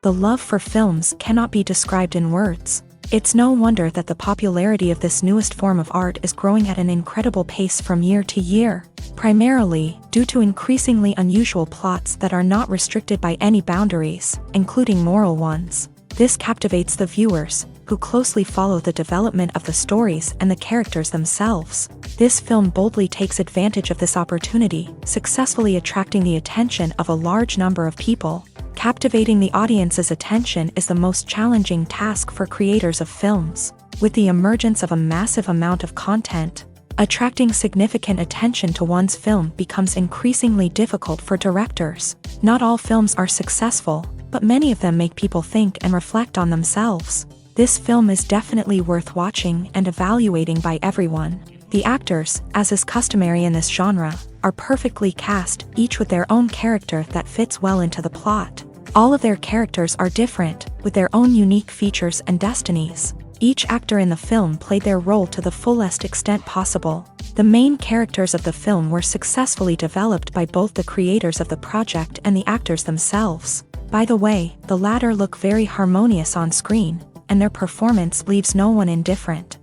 The love for films cannot be described in words. It's no wonder that the popularity of this newest form of art is growing at an incredible pace from year to year, primarily due to increasingly unusual plots that are not restricted by any boundaries, including moral ones. This captivates the viewers, who closely follow the development of the stories and the characters themselves. This film boldly takes advantage of this opportunity, successfully attracting the attention of a large number of people. Captivating the audience's attention is the most challenging task for creators of films. With the emergence of a massive amount of content, attracting significant attention to one's film becomes increasingly difficult for directors. Not all films are successful, but many of them make people think and reflect on themselves. This film is definitely worth watching and evaluating by everyone. The actors, as is customary in this genre, are perfectly cast, each with their own character that fits well into the plot. All of their characters are different, with their own unique features and destinies. Each actor in the film played their role to the fullest extent possible. The main characters of the film were successfully developed by both the creators of the project and the actors themselves. By the way, the latter look very harmonious on screen, and their performance leaves no one indifferent.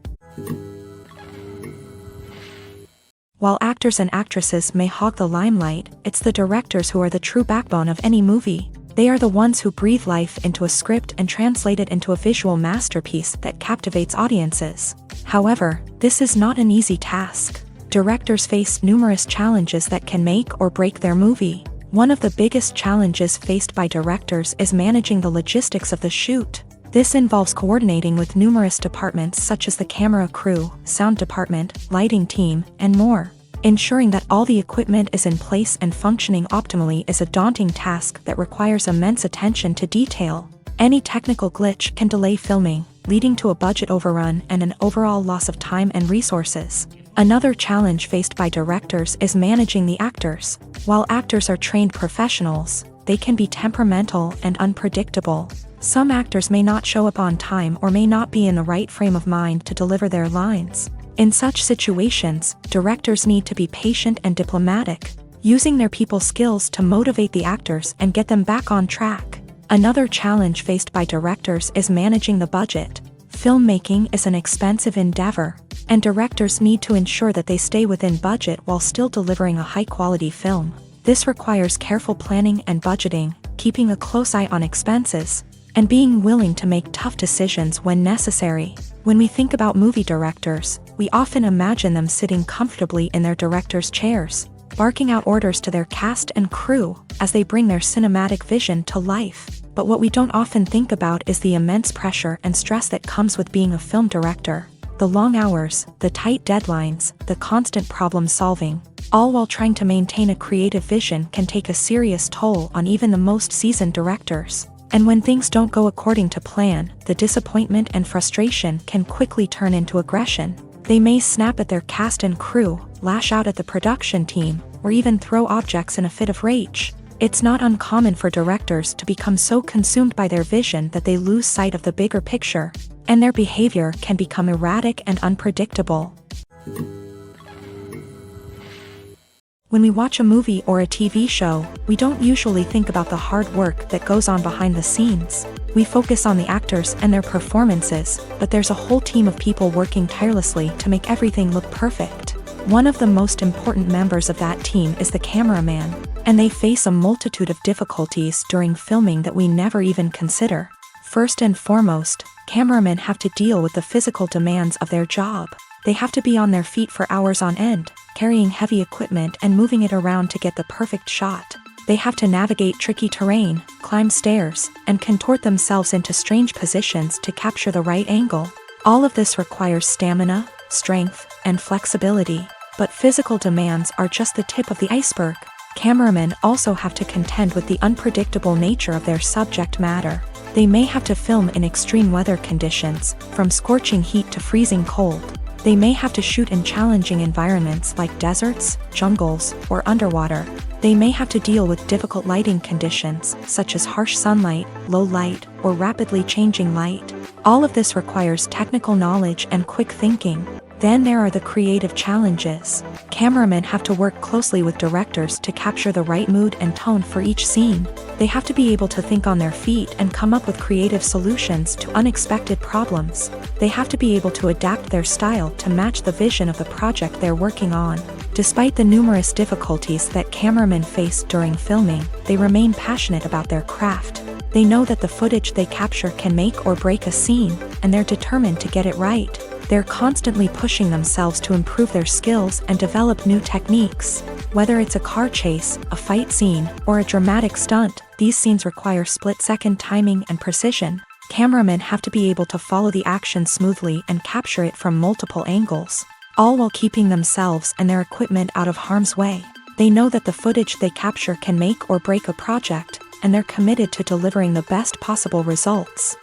While actors and actresses may hog the limelight, it's the directors who are the true backbone of any movie. They are the ones who breathe life into a script and translate it into a visual masterpiece that captivates audiences. However, this is not an easy task. Directors face numerous challenges that can make or break their movie. One of the biggest challenges faced by directors is managing the logistics of the shoot. This involves coordinating with numerous departments such as the camera crew, sound department, lighting team, and more. Ensuring that all the equipment is in place and functioning optimally is a daunting task that requires immense attention to detail. Any technical glitch can delay filming, leading to a budget overrun and an overall loss of time and resources. Another challenge faced by directors is managing the actors. While actors are trained professionals, they can be temperamental and unpredictable. Some actors may not show up on time or may not be in the right frame of mind to deliver their lines. In such situations, directors need to be patient and diplomatic, using their people skills to motivate the actors and get them back on track. Another challenge faced by directors is managing the budget. Filmmaking is an expensive endeavor, and directors need to ensure that they stay within budget while still delivering a high-quality film. This requires careful planning and budgeting, keeping a close eye on expenses, and being willing to make tough decisions when necessary. When we think about movie directors, we often imagine them sitting comfortably in their director's chairs, barking out orders to their cast and crew as they bring their cinematic vision to life. But what we don't often think about is the immense pressure and stress that comes with being a film director. The long hours, the tight deadlines, the constant problem solving, all while trying to maintain a creative vision can take a serious toll on even the most seasoned directors. And when things don't go according to plan, the disappointment and frustration can quickly turn into aggression. They may snap at their cast and crew, lash out at the production team, or even throw objects in a fit of rage. It's not uncommon for directors to become so consumed by their vision that they lose sight of the bigger picture, and their behavior can become erratic and unpredictable. When we watch a movie or a TV show, we don't usually think about the hard work that goes on behind the scenes. We focus on the actors and their performances, but there's a whole team of people working tirelessly to make everything look perfect. One of the most important members of that team is the cameraman, and they face a multitude of difficulties during filming that we never even consider. First and foremost, cameramen have to deal with the physical demands of their job. They have to be on their feet for hours on end, carrying heavy equipment and moving it around to get the perfect shot. They have to navigate tricky terrain, climb stairs, and contort themselves into strange positions to capture the right angle. All of this requires stamina, strength, and flexibility. But physical demands are just the tip of the iceberg. Cameramen also have to contend with the unpredictable nature of their subject matter. They may have to film in extreme weather conditions, from scorching heat to freezing cold. They may have to shoot in challenging environments like deserts, jungles, or underwater. They may have to deal with difficult lighting conditions, such as harsh sunlight, low light, or rapidly changing light. All of this requires technical knowledge and quick thinking. Then there are the creative challenges. Cameramen have to work closely with directors to capture the right mood and tone for each scene. They have to be able to think on their feet and come up with creative solutions to unexpected problems. They have to be able to adapt their style to match the vision of the project they're working on. Despite the numerous difficulties that cameramen face during filming, they remain passionate about their craft. They know that the footage they capture can make or break a scene, and they're determined to get it right. They're constantly pushing themselves to improve their skills and develop new techniques. Whether it's a car chase, a fight scene, or a dramatic stunt, these scenes require split-second timing and precision. Cameramen have to be able to follow the action smoothly and capture it from multiple angles, all while keeping themselves and their equipment out of harm's way. They know that the footage they capture can make or break a project, and they're committed to delivering the best possible results.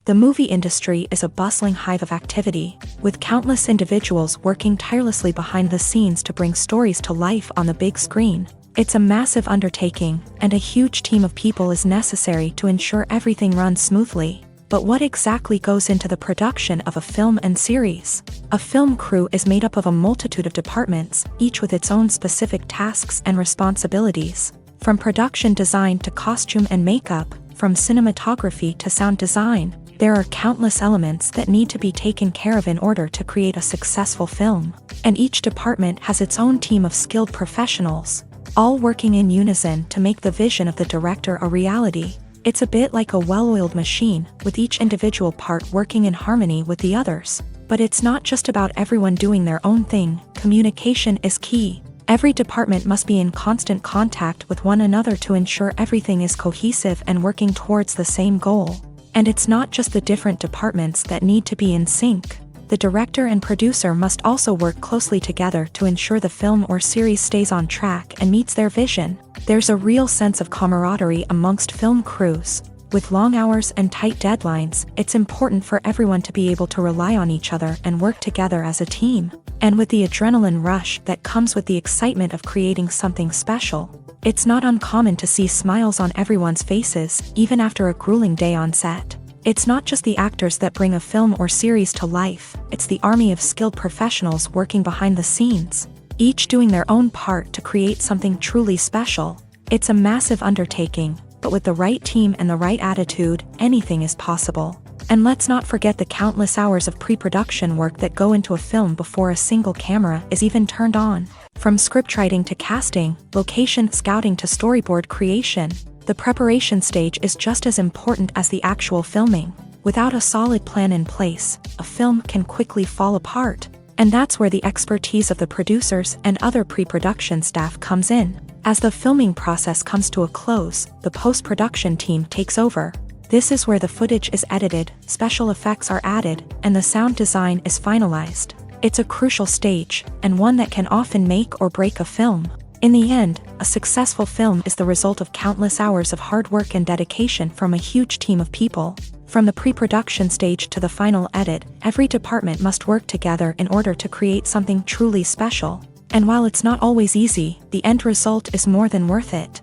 The movie industry is a bustling hive of activity, with countless individuals working tirelessly behind the scenes to bring stories to life on the big screen. It's a massive undertaking, and a huge team of people is necessary to ensure everything runs smoothly. But what exactly goes into the production of a film and series? A film crew is made up of a multitude of departments, each with its own specific tasks and responsibilities. From production design to costume and makeup, from cinematography to sound design, there are countless elements that need to be taken care of in order to create a successful film. And each department has its own team of skilled professionals, all working in unison to make the vision of the director a reality. It's a bit like a well-oiled machine, with each individual part working in harmony with the others. But it's not just about everyone doing their own thing. Communication is key. Every department must be in constant contact with one another to ensure everything is cohesive and working towards the same goal. And it's not just the different departments that need to be in sync. The director and producer must also work closely together to ensure the film or series stays on track and meets their vision. There's a real sense of camaraderie amongst film crews. With long hours and tight deadlines, it's important for everyone to be able to rely on each other and work together as a team. And with the adrenaline rush that comes with the excitement of creating something special, it's not uncommon to see smiles on everyone's faces, even after a grueling day on set. It's not just the actors that bring a film or series to life, it's the army of skilled professionals working behind the scenes, each doing their own part to create something truly special. It's a massive undertaking, but with the right team and the right attitude, anything is possible. And let's not forget the countless hours of pre-production work that go into a film before a single camera is even turned on. From scriptwriting to casting, location scouting to storyboard creation, the preparation stage is just as important as the actual filming. Without a solid plan in place, a film can quickly fall apart. And that's where the expertise of the producers and other pre-production staff comes in. As the filming process comes to a close, the post-production team takes over. This is where the footage is edited, special effects are added, and the sound design is finalized. It's a crucial stage, and one that can often make or break a film. In the end, a successful film is the result of countless hours of hard work and dedication from a huge team of people. From the pre-production stage to the final edit, every department must work together in order to create something truly special. And while it's not always easy, the end result is more than worth it.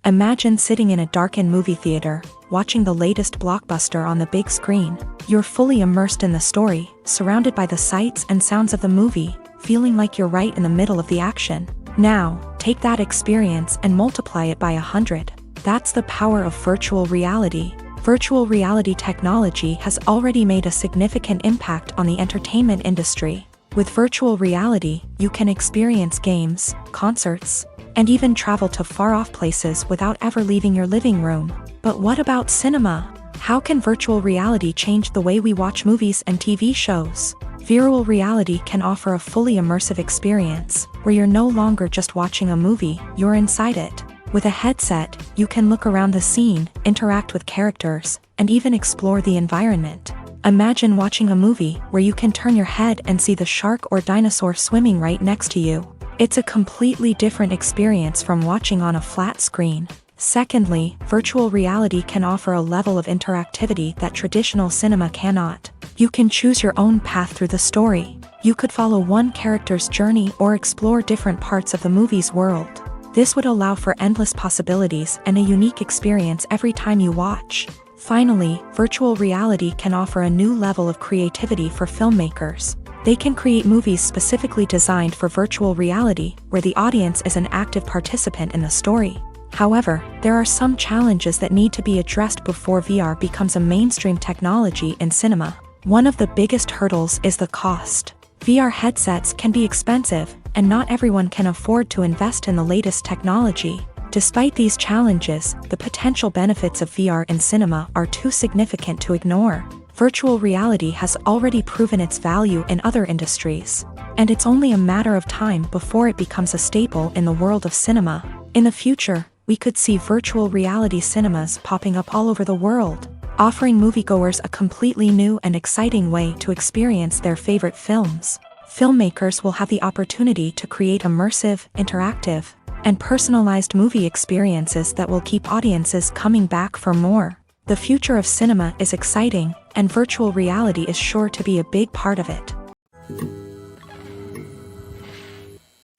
Imagine sitting in a darkened movie theater, watching the latest blockbuster on the big screen. You're fully immersed in the story, surrounded by the sights and sounds of the movie, feeling like you're right in the middle of the action. Now, take that experience and multiply it by 100. That's the power of virtual reality. Virtual reality technology has already made a significant impact on the entertainment industry. With virtual reality, you can experience games, concerts, and even travel to far-off places without ever leaving your living room. But what about cinema? How can virtual reality change the way we watch movies and TV shows? Virtual reality can offer a fully immersive experience, where you're no longer just watching a movie, you're inside it. With a headset, you can look around the scene, interact with characters, and even explore the environment. Imagine watching a movie where you can turn your head and see the shark or dinosaur swimming right next to you. It's a completely different experience from watching on a flat screen. Secondly, virtual reality can offer a level of interactivity that traditional cinema cannot. You can choose your own path through the story. You could follow one character's journey or explore different parts of the movie's world. This would allow for endless possibilities and a unique experience every time you watch. Finally, virtual reality can offer a new level of creativity for filmmakers. They can create movies specifically designed for virtual reality, where the audience is an active participant in the story. However, there are some challenges that need to be addressed before VR becomes a mainstream technology in cinema. One of the biggest hurdles is the cost. VR headsets can be expensive, and not everyone can afford to invest in the latest technology. Despite these challenges, the potential benefits of VR in cinema are too significant to ignore. Virtual reality has already proven its value in other industries, and it's only a matter of time before it becomes a staple in the world of cinema. In the future, we could see virtual reality cinemas popping up all over the world, offering moviegoers a completely new and exciting way to experience their favorite films. Filmmakers will have the opportunity to create immersive, interactive, and personalized movie experiences that will keep audiences coming back for more. The future of cinema is exciting, and virtual reality is sure to be a big part of it.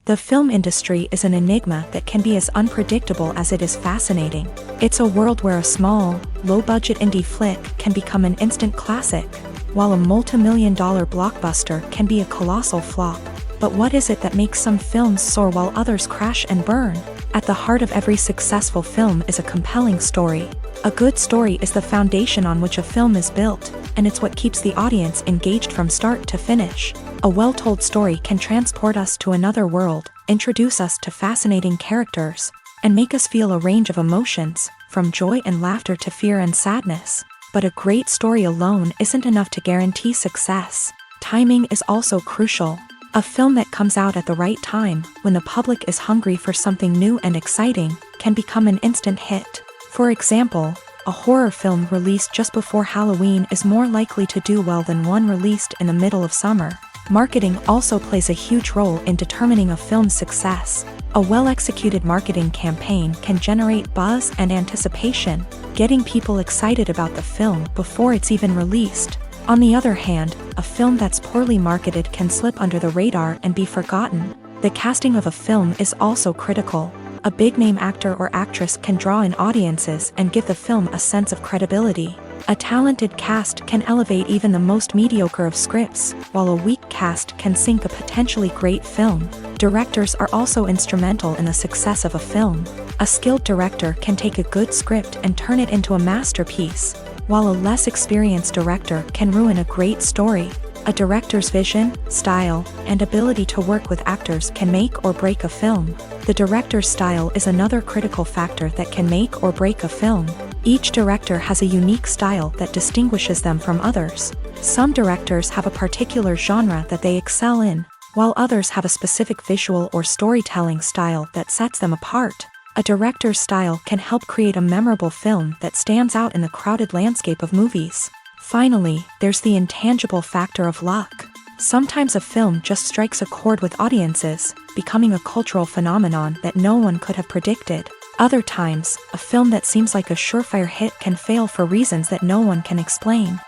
The film industry is an enigma that can be as unpredictable as it is fascinating. It's a world where a small, low-budget indie flick can become an instant classic, while a multi-million-dollar blockbuster can be a colossal flop. But what is it that makes some films soar while others crash and burn? At the heart of every successful film is a compelling story. A good story is the foundation on which a film is built, and it's what keeps the audience engaged from start to finish. A well-told story can transport us to another world, introduce us to fascinating characters, and make us feel a range of emotions, from joy and laughter to fear and sadness. But a great story alone isn't enough to guarantee success. Timing is also crucial. A film that comes out at the right time, when the public is hungry for something new and exciting, can become an instant hit. For example, a horror film released just before Halloween is more likely to do well than one released in the middle of summer. Marketing also plays a huge role in determining a film's success. A well-executed marketing campaign can generate buzz and anticipation, getting people excited about the film before it's even released. On the other hand, a film that's poorly marketed can slip under the radar and be forgotten. The casting of a film is also critical. A big-name actor or actress can draw in audiences and give the film a sense of credibility. A talented cast can elevate even the most mediocre of scripts, while a weak cast can sink a potentially great film. Directors are also instrumental in the success of a film. A skilled director can take a good script and turn it into a masterpiece, while a less experienced director can ruin a great story. A director's vision, style, and ability to work with actors can make or break a film. The director's style is another critical factor that can make or break a film. Each director has a unique style that distinguishes them from others. Some directors have a particular genre that they excel in, while others have a specific visual or storytelling style that sets them apart. A director's style can help create a memorable film that stands out in the crowded landscape of movies. Finally, there's the intangible factor of luck. Sometimes a film just strikes a chord with audiences, becoming a cultural phenomenon that no one could have predicted. Other times, a film that seems like a surefire hit can fail for reasons that no one can explain.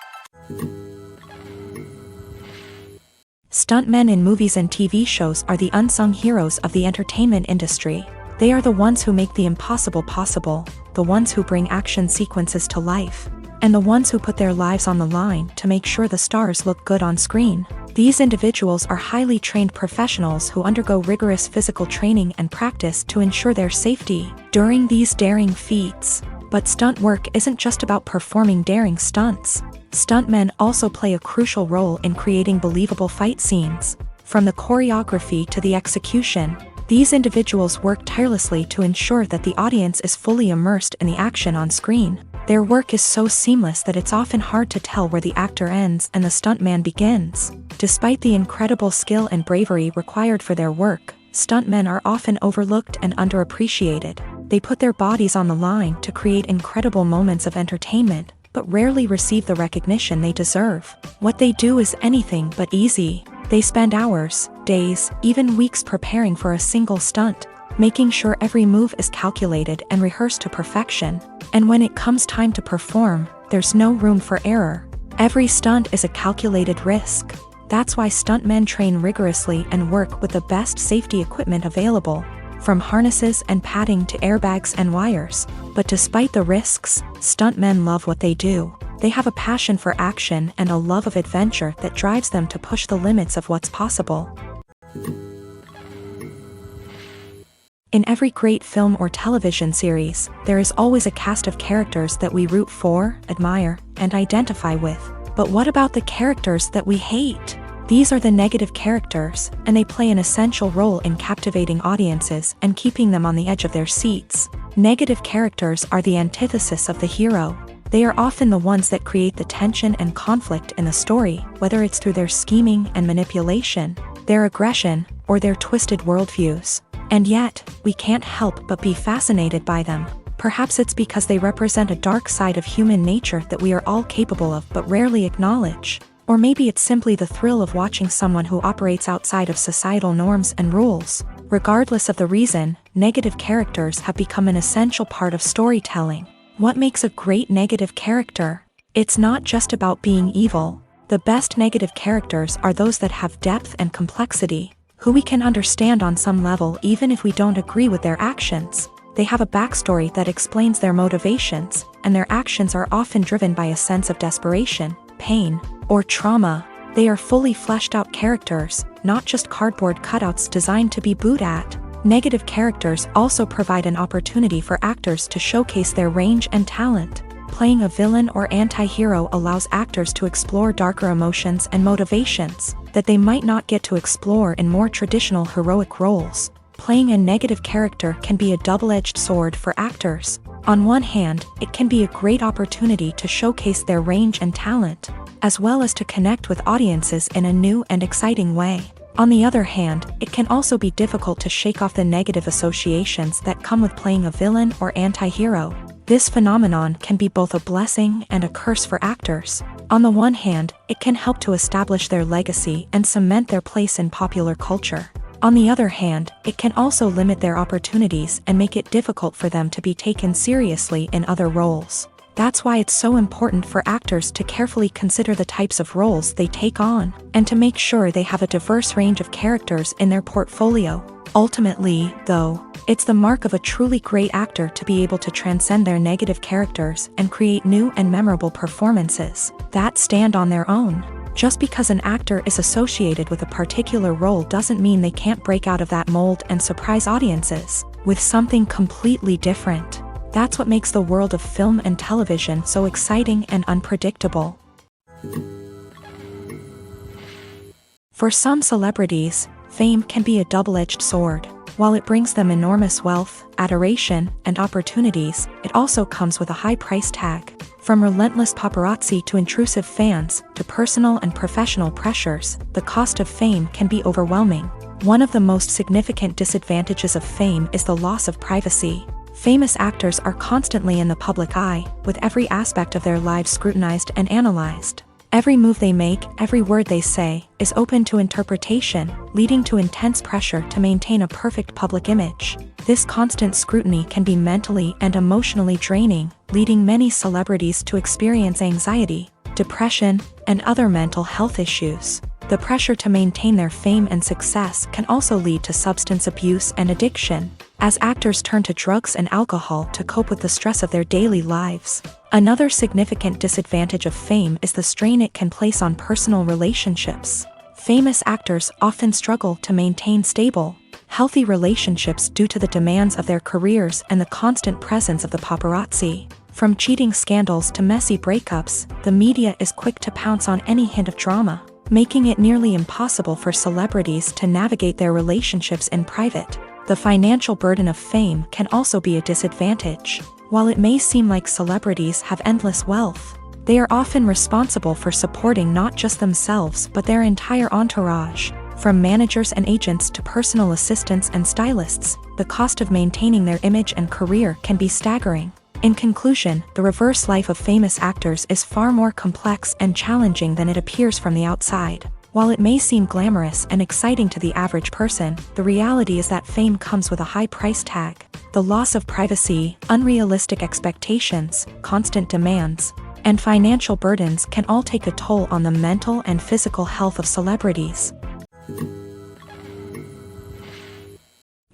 Stuntmen in movies and TV shows are the unsung heroes of the entertainment industry. They are the ones who make the impossible possible, the ones who bring action sequences to life, and the ones who put their lives on the line to make sure the stars look good on screen. These individuals are highly trained professionals who undergo rigorous physical training and practice to ensure their safety during these daring feats. But stunt work isn't just about performing daring stunts. Stuntmen also play a crucial role in creating believable fight scenes. From the choreography to the execution, these individuals work tirelessly to ensure that the audience is fully immersed in the action on screen. Their work is so seamless that it's often hard to tell where the actor ends and the stuntman begins. Despite the incredible skill and bravery required for their work, stuntmen are often overlooked and underappreciated. They put their bodies on the line to create incredible moments of entertainment, but rarely receive the recognition they deserve. What they do is anything but easy. They spend hours, days, even weeks preparing for a single stunt, making sure every move is calculated and rehearsed to perfection. And when it comes time to perform, there's no room for error. Every stunt is a calculated risk. That's why stuntmen train rigorously and work with the best safety equipment available. from harnesses and padding to airbags and wires. But despite the risks, stuntmen love what they do. They have a passion for action and a love of adventure that drives them to push the limits of what's possible. In every great film or television series, there is always a cast of characters that we root for, admire, and identify with. But what about the characters that we hate? These are the negative characters, and they play an essential role in captivating audiences and keeping them on the edge of their seats. Negative characters are the antithesis of the hero. They are often the ones that create the tension and conflict in the story, whether it's through their scheming and manipulation, their aggression, or their twisted worldviews. And yet, we can't help but be fascinated by them. Perhaps it's because they represent a dark side of human nature that we are all capable of but rarely acknowledge. Or maybe it's simply the thrill of watching someone who operates outside of societal norms and rules. Regardless of the reason, negative characters have become an essential part of storytelling. What makes a great negative character? It's not just about being evil. The best negative characters are those that have depth and complexity, who we can understand on some level even if we don't agree with their actions. They have a backstory that explains their motivations, and their actions are often driven by a sense of desperation, pain, or trauma. They are fully fleshed out characters, not just cardboard cutouts designed to be booed at. Negative characters also provide an opportunity for actors to showcase their range and talent. Playing a villain or anti-hero allows actors to explore darker emotions and motivations that they might not get to explore in more traditional heroic roles. Playing a negative character can be a double-edged sword for actors. On one hand, it can be a great opportunity to showcase their range and talent, as well as to connect with audiences in a new and exciting way. On the other hand, it can also be difficult to shake off the negative associations that come with playing a villain or anti-hero. This phenomenon can be both a blessing and a curse for actors. On the one hand, it can help to establish their legacy and cement their place in popular culture. On the other hand, it can also limit their opportunities and make it difficult for them to be taken seriously in other roles. That's why it's so important for actors to carefully consider the types of roles they take on, and to make sure they have a diverse range of characters in their portfolio. Ultimately, though, it's the mark of a truly great actor to be able to transcend their negative characters and create new and memorable performances that stand on their own. Just because an actor is associated with a particular role doesn't mean they can't break out of that mold and surprise audiences with something completely different. That's what makes the world of film and television so exciting and unpredictable. For some celebrities, fame can be a double-edged sword. While it brings them enormous wealth, adoration, and opportunities, it also comes with a high price tag. From relentless paparazzi to intrusive fans, to personal and professional pressures, the cost of fame can be overwhelming. One of the most significant disadvantages of fame is the loss of privacy. Famous actors are constantly in the public eye, with every aspect of their lives scrutinized and analyzed. Every move they make, every word they say, is open to interpretation, leading to intense pressure to maintain a perfect public image. This constant scrutiny can be mentally and emotionally draining, leading many celebrities to experience anxiety, depression, and other mental health issues. The pressure to maintain their fame and success can also lead to substance abuse and addiction, as actors turn to drugs and alcohol to cope with the stress of their daily lives. Another significant disadvantage of fame is the strain it can place on personal relationships. Famous actors often struggle to maintain stable, healthy relationships due to the demands of their careers and the constant presence of the paparazzi. From cheating scandals to messy breakups, the media is quick to pounce on any hint of drama, making it nearly impossible for celebrities to navigate their relationships in private. The financial burden of fame can also be a disadvantage. While it may seem like celebrities have endless wealth, they are often responsible for supporting not just themselves but their entire entourage. From managers and agents to personal assistants and stylists, the cost of maintaining their image and career can be staggering. In conclusion, the reverse life of famous actors is far more complex and challenging than it appears from the outside. While it may seem glamorous and exciting to the average person, the reality is that fame comes with a high price tag. The loss of privacy, unrealistic expectations, constant demands, and financial burdens can all take a toll on the mental and physical health of celebrities.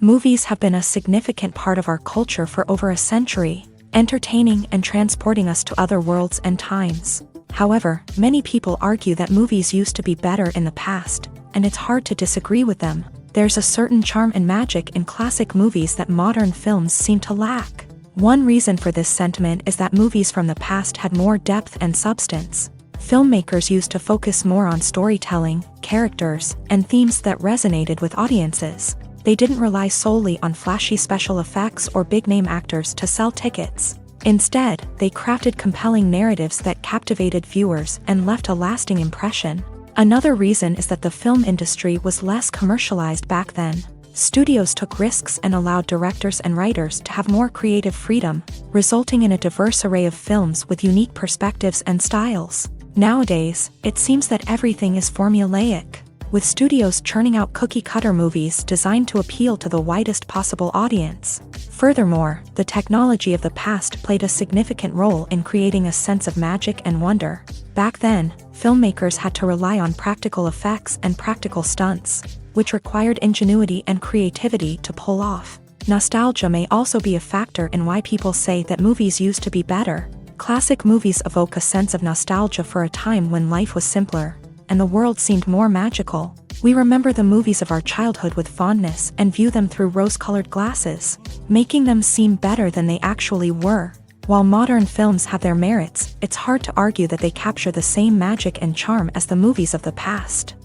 Movies have been a significant part of our culture for over a century, entertaining and transporting us to other worlds and times. However, many people argue that movies used to be better in the past, and it's hard to disagree with them. There's a certain charm and magic in classic movies that modern films seem to lack. One reason for this sentiment is that movies from the past had more depth and substance. Filmmakers used to focus more on storytelling, characters, and themes that resonated with audiences. They didn't rely solely on flashy special effects or big-name actors to sell tickets. Instead, they crafted compelling narratives that captivated viewers and left a lasting impression. Another reason is that the film industry was less commercialized back then. Studios took risks and allowed directors and writers to have more creative freedom, resulting in a diverse array of films with unique perspectives and styles. Nowadays, it seems that everything is formulaic, with studios churning out cookie-cutter movies designed to appeal to the widest possible audience. Furthermore, the technology of the past played a significant role in creating a sense of magic and wonder. Back then, filmmakers had to rely on practical effects and practical stunts, which required ingenuity and creativity to pull off. Nostalgia may also be a factor in why people say that movies used to be better. Classic movies evoke a sense of nostalgia for a time when life was simpler, and the world seemed more magical. We remember the movies of our childhood with fondness and view them through rose-colored glasses, making them seem better than they actually were. While modern films have their merits, it's hard to argue that they capture the same magic and charm as the movies of the past.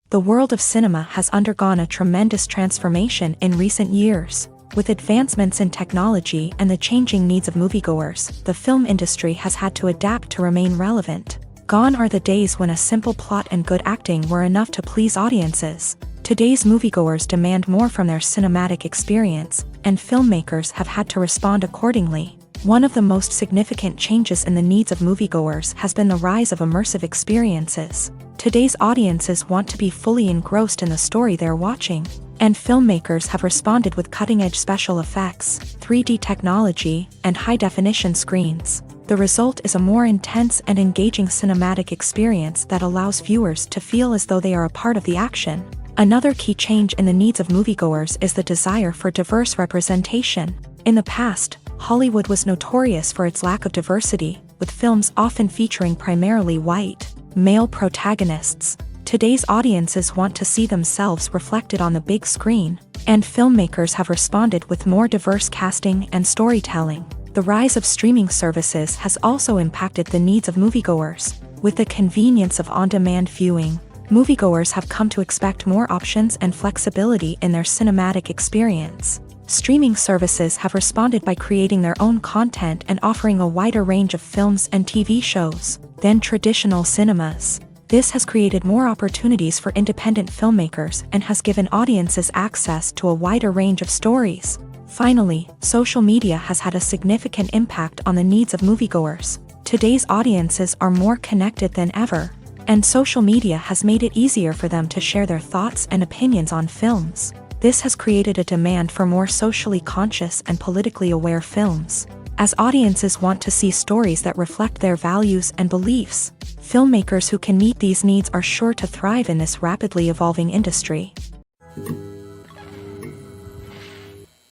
The world of cinema has undergone a tremendous transformation in recent years. With advancements in technology and the changing needs of moviegoers, the film industry has had to adapt to remain relevant. Gone are the days when a simple plot and good acting were enough to please audiences. Today's moviegoers demand more from their cinematic experience, and filmmakers have had to respond accordingly. One of the most significant changes in the needs of moviegoers has been the rise of immersive experiences. Today's audiences want to be fully engrossed in the story they're watching, and filmmakers have responded with cutting-edge special effects, 3D technology, and high-definition screens. The result is a more intense and engaging cinematic experience that allows viewers to feel as though they are a part of the action. Another key change in the needs of moviegoers is the desire for diverse representation. In the past, Hollywood was notorious for its lack of diversity, with films often featuring primarily white, male protagonists. Today's audiences want to see themselves reflected on the big screen, and filmmakers have responded with more diverse casting and storytelling. The rise of streaming services has also impacted the needs of moviegoers. With the convenience of on-demand viewing, moviegoers have come to expect more options and flexibility in their cinematic experience. Streaming services have responded by creating their own content and offering a wider range of films and TV shows than traditional cinemas. This has created more opportunities for independent filmmakers and has given audiences access to a wider range of stories. Finally, social media has had a significant impact on the needs of moviegoers. Today's audiences are more connected than ever, and social media has made it easier for them to share their thoughts and opinions on films. This has created a demand for more socially conscious and politically aware films. As audiences want to see stories that reflect their values and beliefs, filmmakers who can meet these needs are sure to thrive in this rapidly evolving industry.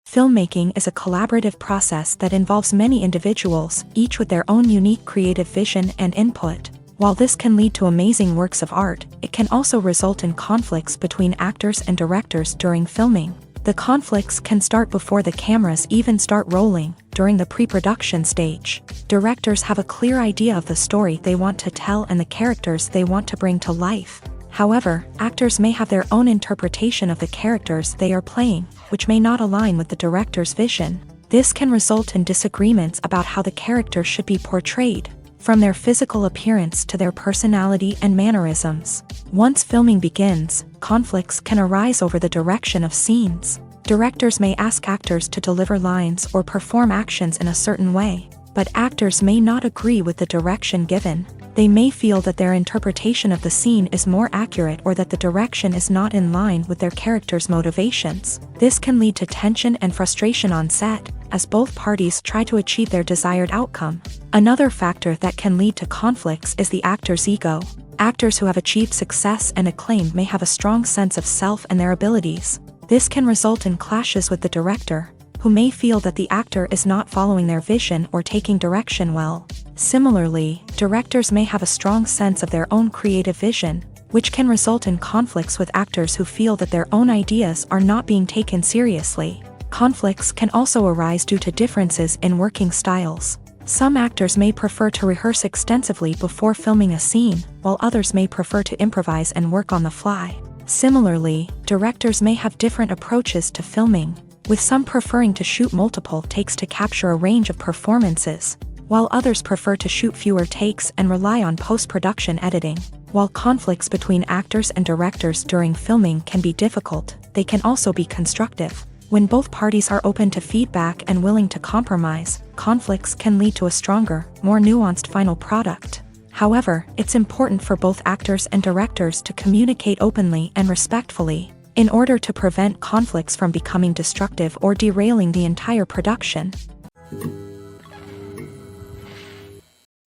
Filmmaking is a collaborative process that involves many individuals, each with their own unique creative vision and input. While this can lead to amazing works of art, it can also result in conflicts between actors and directors during filming. The conflicts can start before the cameras even start rolling, during the pre-production stage. Directors have a clear idea of the story they want to tell and the characters they want to bring to life. However, actors may have their own interpretation of the characters they are playing, which may not align with the director's vision. This can result in disagreements about how the character should be portrayed, from their physical appearance to their personality and mannerisms. Once filming begins, conflicts can arise over the direction of scenes. Directors may ask actors to deliver lines or perform actions in a certain way, but actors may not agree with the direction given. They may feel that their interpretation of the scene is more accurate or that the direction is not in line with their character's motivations. This can lead to tension and frustration on set, as both parties try to achieve their desired outcome. Another factor that can lead to conflicts is the actor's ego. Actors who have achieved success and acclaim may have a strong sense of self and their abilities. This can result in clashes with the director, who may feel that the actor is not following their vision or taking direction well. Similarly, directors may have a strong sense of their own creative vision, which can result in conflicts with actors who feel that their own ideas are not being taken seriously. Conflicts can also arise due to differences in working styles. Some actors may prefer to rehearse extensively before filming a scene, while others may prefer to improvise and work on the fly. Similarly, directors may have different approaches to filming, with some preferring to shoot multiple takes to capture a range of performances, while others prefer to shoot fewer takes and rely on post-production editing. While conflicts between actors and directors during filming can be difficult, they can also be constructive. When both parties are open to feedback and willing to compromise, conflicts can lead to a stronger, more nuanced final product. However, it's important for both actors and directors to communicate openly and respectfully, in order to prevent conflicts from becoming destructive or derailing the entire production.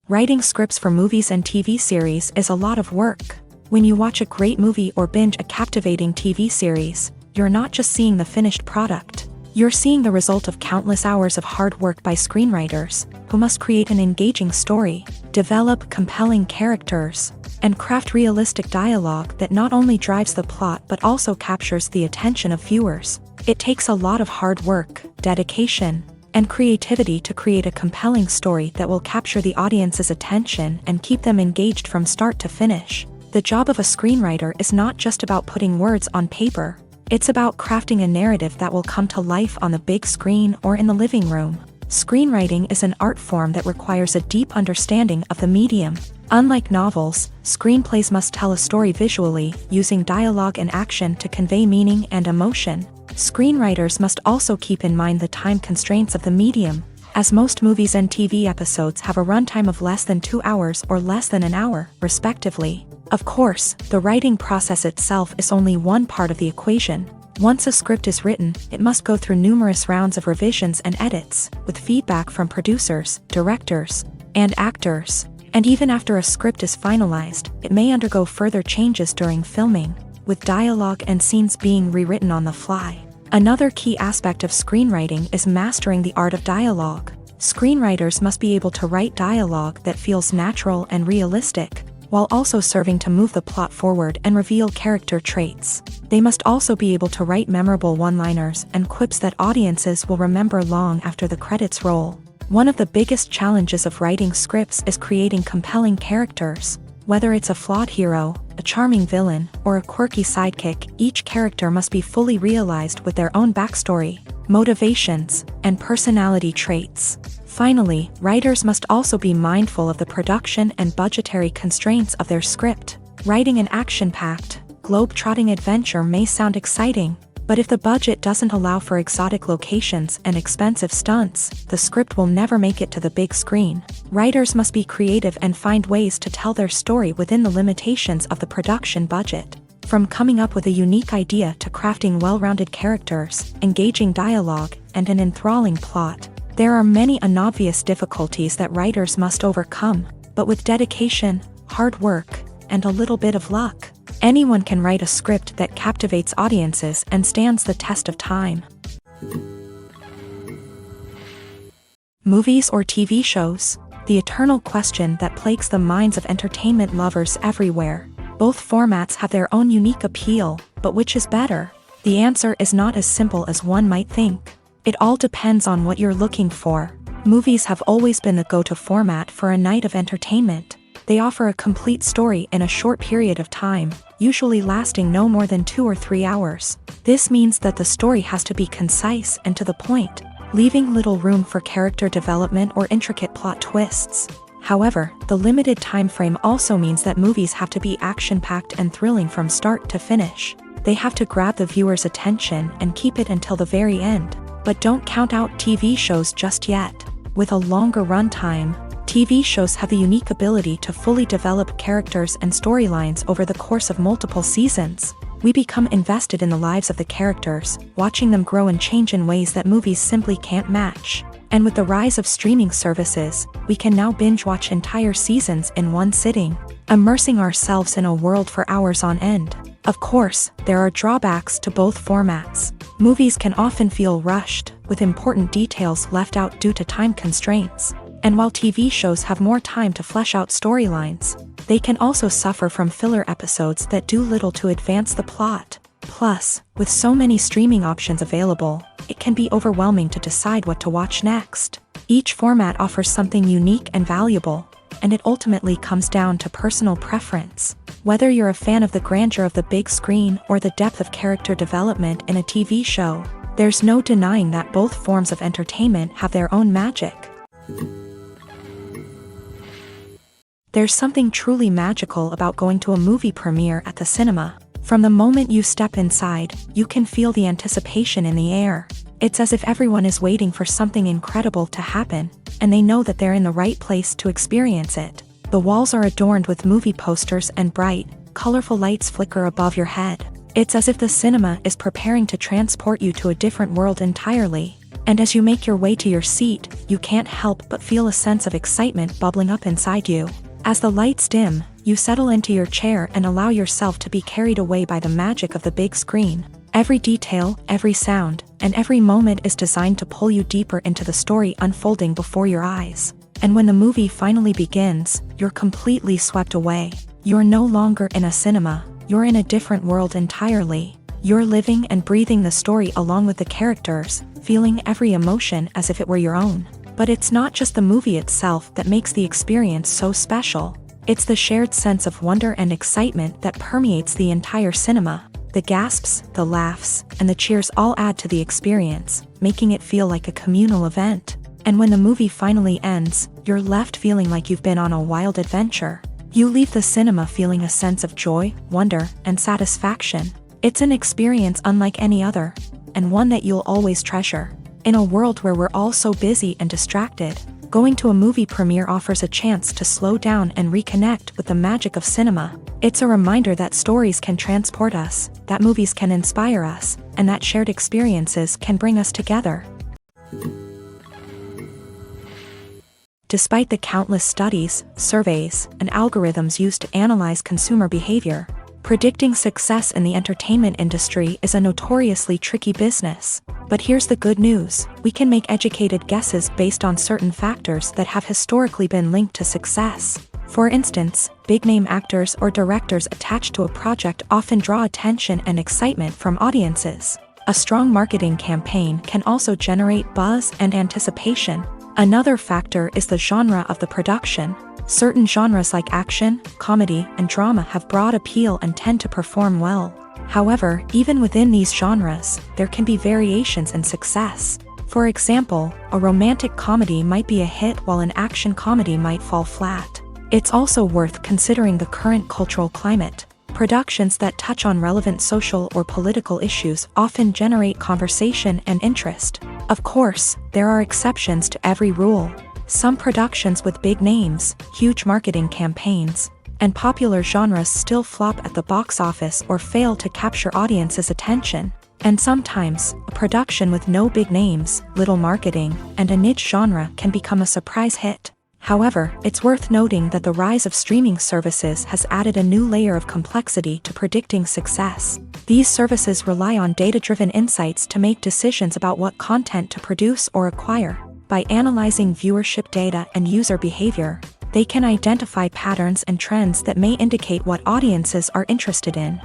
Writing scripts for movies and TV series is a lot of work. When you watch a great movie or binge a captivating TV series, you're not just seeing the finished product. You're seeing the result of countless hours of hard work by screenwriters, who must create an engaging story, develop compelling characters, and craft realistic dialogue that not only drives the plot but also captures the attention of viewers. It takes a lot of hard work, dedication, and creativity to create a compelling story that will capture the audience's attention and keep them engaged from start to finish. The job of a screenwriter is not just about putting words on paper. It's about crafting a narrative that will come to life on the big screen or in the living room. Screenwriting is an art form that requires a deep understanding of the medium. Unlike novels, screenplays must tell a story visually, using dialogue and action to convey meaning and emotion. Screenwriters must also keep in mind the time constraints of the medium, as most movies and TV episodes have a runtime of less than 2 hours or less than an hour, respectively. Of course, the writing process itself is only one part of the equation. Once a script is written, it must go through numerous rounds of revisions and edits, with feedback from producers, directors, and actors. And even after a script is finalized, it may undergo further changes during filming, with dialogue and scenes being rewritten on the fly. Another key aspect of screenwriting is mastering the art of dialogue. Screenwriters must be able to write dialogue that feels natural and realistic, while also serving to move the plot forward and reveal character traits. They must also be able to write memorable one-liners and quips that audiences will remember long after the credits roll. One of the biggest challenges of writing scripts is creating compelling characters. Whether it's a flawed hero, a charming villain, or a quirky sidekick, each character must be fully realized with their own backstory, motivations, and personality traits. Finally, writers must also be mindful of the production and budgetary constraints of their script. Writing an action-packed, globe-trotting adventure may sound exciting, but if the budget doesn't allow for exotic locations and expensive stunts, the script will never make it to the big screen. Writers must be creative and find ways to tell their story within the limitations of the production budget. From coming up with a unique idea to crafting well-rounded characters, engaging dialogue, and an enthralling plot, there are many unobvious difficulties that writers must overcome, but with dedication, hard work, and a little bit of luck, anyone can write a script that captivates audiences and stands the test of time. Movies or TV shows? The eternal question that plagues the minds of entertainment lovers everywhere. Both formats have their own unique appeal, but which is better? The answer is not as simple as one might think. It all depends on what you're looking for. Movies have always been the go-to format for a night of entertainment. They offer a complete story in a short period of time, usually lasting no more than 2 or 3 hours. This means that the story has to be concise and to the point, leaving little room for character development or intricate plot twists. However, the limited time frame also means that movies have to be action-packed and thrilling from start to finish. They have to grab the viewer's attention and keep it until the very end. But don't count out TV shows just yet. With a longer runtime, TV shows have the unique ability to fully develop characters and storylines over the course of multiple seasons. We become invested in the lives of the characters, watching them grow and change in ways that movies simply can't match. And with the rise of streaming services, we can now binge-watch entire seasons in one sitting, immersing ourselves in a world for hours on end. Of course, there are drawbacks to both formats. Movies can often feel rushed, with important details left out due to time constraints. And while TV shows have more time to flesh out storylines, they can also suffer from filler episodes that do little to advance the plot. Plus, with so many streaming options available, it can be overwhelming to decide what to watch next. Each format offers something unique and valuable, and it ultimately comes down to personal preference. Whether you're a fan of the grandeur of the big screen or the depth of character development in a TV show, there's no denying that both forms of entertainment have their own magic. There's something truly magical about going to a movie premiere at the cinema. From the moment you step inside, you can feel the anticipation in the air. It's as if everyone is waiting for something incredible to happen, and they know that they're in the right place to experience it. The walls are adorned with movie posters and bright, colorful lights flicker above your head. It's as if the cinema is preparing to transport you to a different world entirely. And as you make your way to your seat, you can't help but feel a sense of excitement bubbling up inside you. As the lights dim, you settle into your chair and allow yourself to be carried away by the magic of the big screen. Every detail, every sound, and every moment is designed to pull you deeper into the story unfolding before your eyes. And when the movie finally begins, you're completely swept away. You're no longer in a cinema, you're in a different world entirely. You're living and breathing the story along with the characters, feeling every emotion as if it were your own. But it's not just the movie itself that makes the experience so special. It's the shared sense of wonder and excitement that permeates the entire cinema. The gasps, the laughs, and the cheers all add to the experience, making it feel like a communal event. And when the movie finally ends, you're left feeling like you've been on a wild adventure. You leave the cinema feeling a sense of joy, wonder, and satisfaction. It's an experience unlike any other, and one that you'll always treasure. In a world where we're all so busy and distracted, going to a movie premiere offers a chance to slow down and reconnect with the magic of cinema. It's a reminder that stories can transport us, that movies can inspire us, and that shared experiences can bring us together. Despite the countless studies, surveys, and algorithms used to analyze consumer behavior, predicting success in the entertainment industry is a notoriously tricky business. But here's the good news: we can make educated guesses based on certain factors that have historically been linked to success. For instance, big-name actors or directors attached to a project often draw attention and excitement from audiences. A strong marketing campaign can also generate buzz and anticipation. Another factor is the genre of the production. Certain genres like action, comedy, and drama have broad appeal and tend to perform well. However, even within these genres, there can be variations in success. For example, a romantic comedy might be a hit while an action comedy might fall flat. It's also worth considering the current cultural climate. Productions that touch on relevant social or political issues often generate conversation and interest. Of course, there are exceptions to every rule. Some productions with big names, huge marketing campaigns, and popular genres still flop at the box office or fail to capture audiences' attention. And sometimes, a production with no big names, little marketing, and a niche genre can become a surprise hit. However, it's worth noting that the rise of streaming services has added a new layer of complexity to predicting success. These services rely on data-driven insights to make decisions about what content to produce or acquire. By analyzing viewership data and user behavior, they can identify patterns and trends that may indicate what audiences are interested in.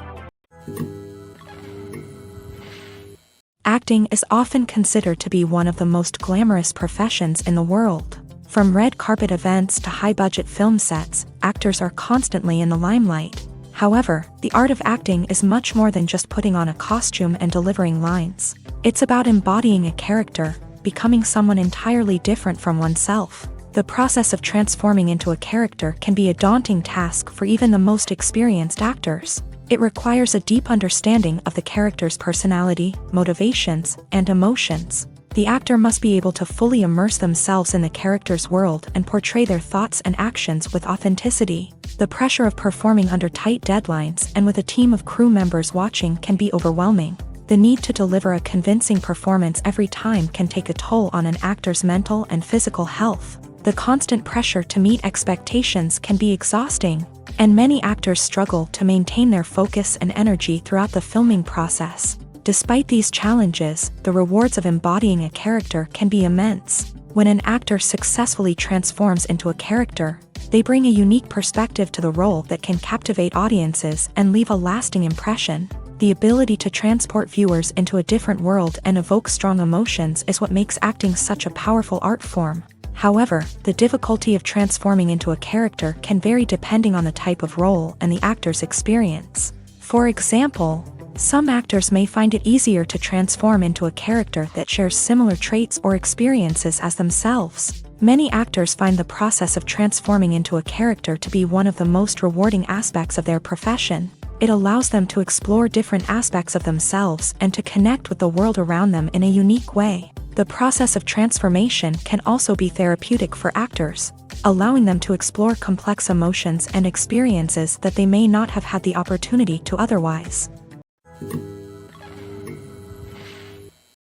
Acting is often considered to be one of the most glamorous professions in the world. From red carpet events to high-budget film sets, actors are constantly in the limelight. However, the art of acting is much more than just putting on a costume and delivering lines. It's about embodying a character, becoming someone entirely different from oneself. The process of transforming into a character can be a daunting task for even the most experienced actors. It requires a deep understanding of the character's personality, motivations, and emotions. The actor must be able to fully immerse themselves in the character's world and portray their thoughts and actions with authenticity. The pressure of performing under tight deadlines and with a team of crew members watching can be overwhelming. The need to deliver a convincing performance every time can take a toll on an actor's mental and physical health. The constant pressure to meet expectations can be exhausting, and many actors struggle to maintain their focus and energy throughout the filming process. Despite these challenges, the rewards of embodying a character can be immense. When an actor successfully transforms into a character, they bring a unique perspective to the role that can captivate audiences and leave a lasting impression. The ability to transport viewers into a different world and evoke strong emotions is what makes acting such a powerful art form. However, the difficulty of transforming into a character can vary depending on the type of role and the actor's experience. For example, some actors may find it easier to transform into a character that shares similar traits or experiences as themselves. Many actors find the process of transforming into a character to be one of the most rewarding aspects of their profession. It allows them to explore different aspects of themselves and to connect with the world around them in a unique way. The process of transformation can also be therapeutic for actors, allowing them to explore complex emotions and experiences that they may not have had the opportunity to otherwise.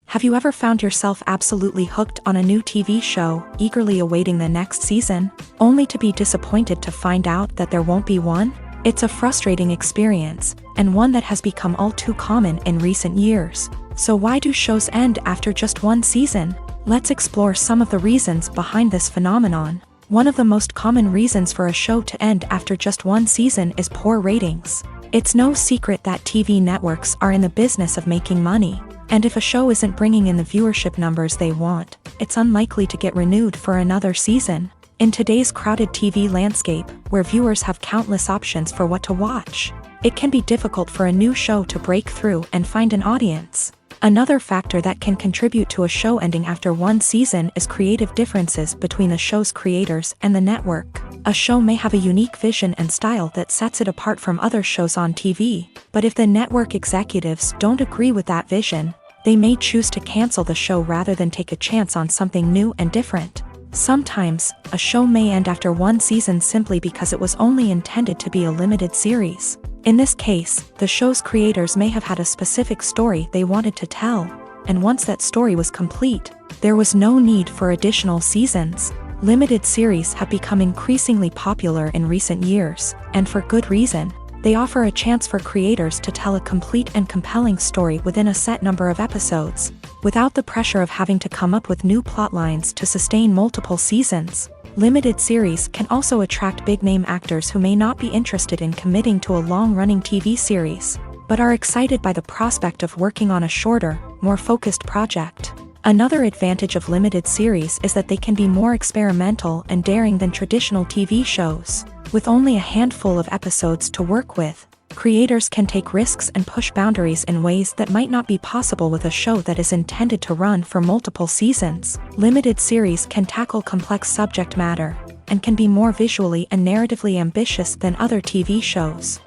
Have you ever found yourself absolutely hooked on a new TV show, eagerly awaiting the next season, only to be disappointed to find out that there won't be one? It's a frustrating experience, and one that has become all too common in recent years. So why do shows end after just one season? Let's explore some of the reasons behind this phenomenon. One of the most common reasons for a show to end after just one season is poor ratings. It's no secret that TV networks are in the business of making money, and if a show isn't bringing in the viewership numbers they want, it's unlikely to get renewed for another season. In today's crowded TV landscape, where viewers have countless options for what to watch, it can be difficult for a new show to break through and find an audience. Another factor that can contribute to a show ending after one season is creative differences between the show's creators and the network. A show may have a unique vision and style that sets it apart from other shows on TV, but if the network executives don't agree with that vision, they may choose to cancel the show rather than take a chance on something new and different. Sometimes, a show may end after one season simply because it was only intended to be a limited series. In this case, the show's creators may have had a specific story they wanted to tell, and once that story was complete, there was no need for additional seasons. Limited series have become increasingly popular in recent years, and for good reason. They offer a chance for creators to tell a complete and compelling story within a set number of episodes, without the pressure of having to come up with new plotlines to sustain multiple seasons. Limited series can also attract big-name actors who may not be interested in committing to a long-running TV series, but are excited by the prospect of working on a shorter, more focused project. Another advantage of limited series is that they can be more experimental and daring than traditional TV shows. With only a handful of episodes to work with, creators can take risks and push boundaries in ways that might not be possible with a show that is intended to run for multiple seasons. Limited series can tackle complex subject matter, and can be more visually and narratively ambitious than other TV shows.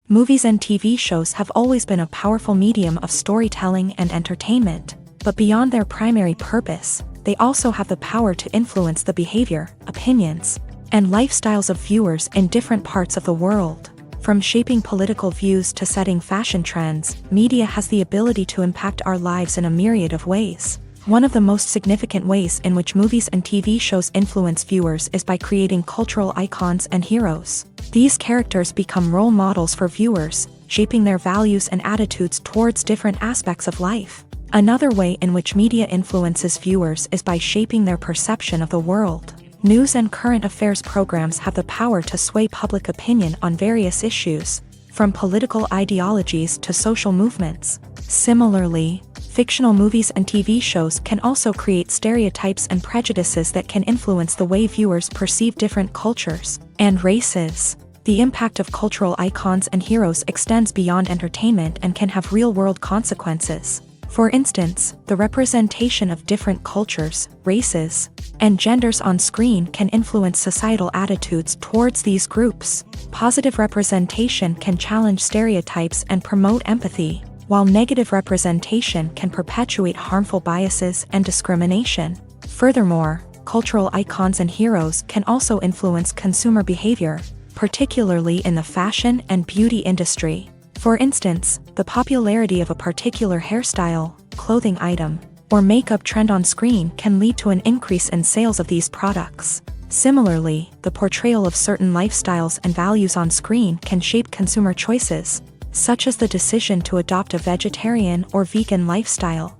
Movies and TV shows have always been a powerful medium of storytelling and entertainment, but beyond their primary purpose, they also have the power to influence the behavior, opinions, and lifestyles of viewers in different parts of the world. From shaping political views to setting fashion trends, media has the ability to impact our lives in a myriad of ways. One of the most significant ways in which movies and TV shows influence viewers is by creating cultural icons and heroes. These characters become role models for viewers, shaping their values and attitudes towards different aspects of life. Another way in which media influences viewers is by shaping their perception of the world. News and current affairs programs have the power to sway public opinion on various issues, from political ideologies to social movements. Similarly, fictional movies and TV shows can also create stereotypes and prejudices that can influence the way viewers perceive different cultures and races. The impact of cultural icons and heroes extends beyond entertainment and can have real-world consequences. For instance, the representation of different cultures, races, and genders on screen can influence societal attitudes towards these groups. Positive representation can challenge stereotypes and promote empathy, while negative representation can perpetuate harmful biases and discrimination. Furthermore, cultural icons and heroes can also influence consumer behavior. particularly in the fashion and beauty industry. For instance, the popularity of a particular hairstyle, clothing item, or makeup trend on screen can lead to an increase in sales of these products. Similarly, the portrayal of certain lifestyles and values on screen can shape consumer choices, such as the decision to adopt a vegetarian or vegan lifestyle.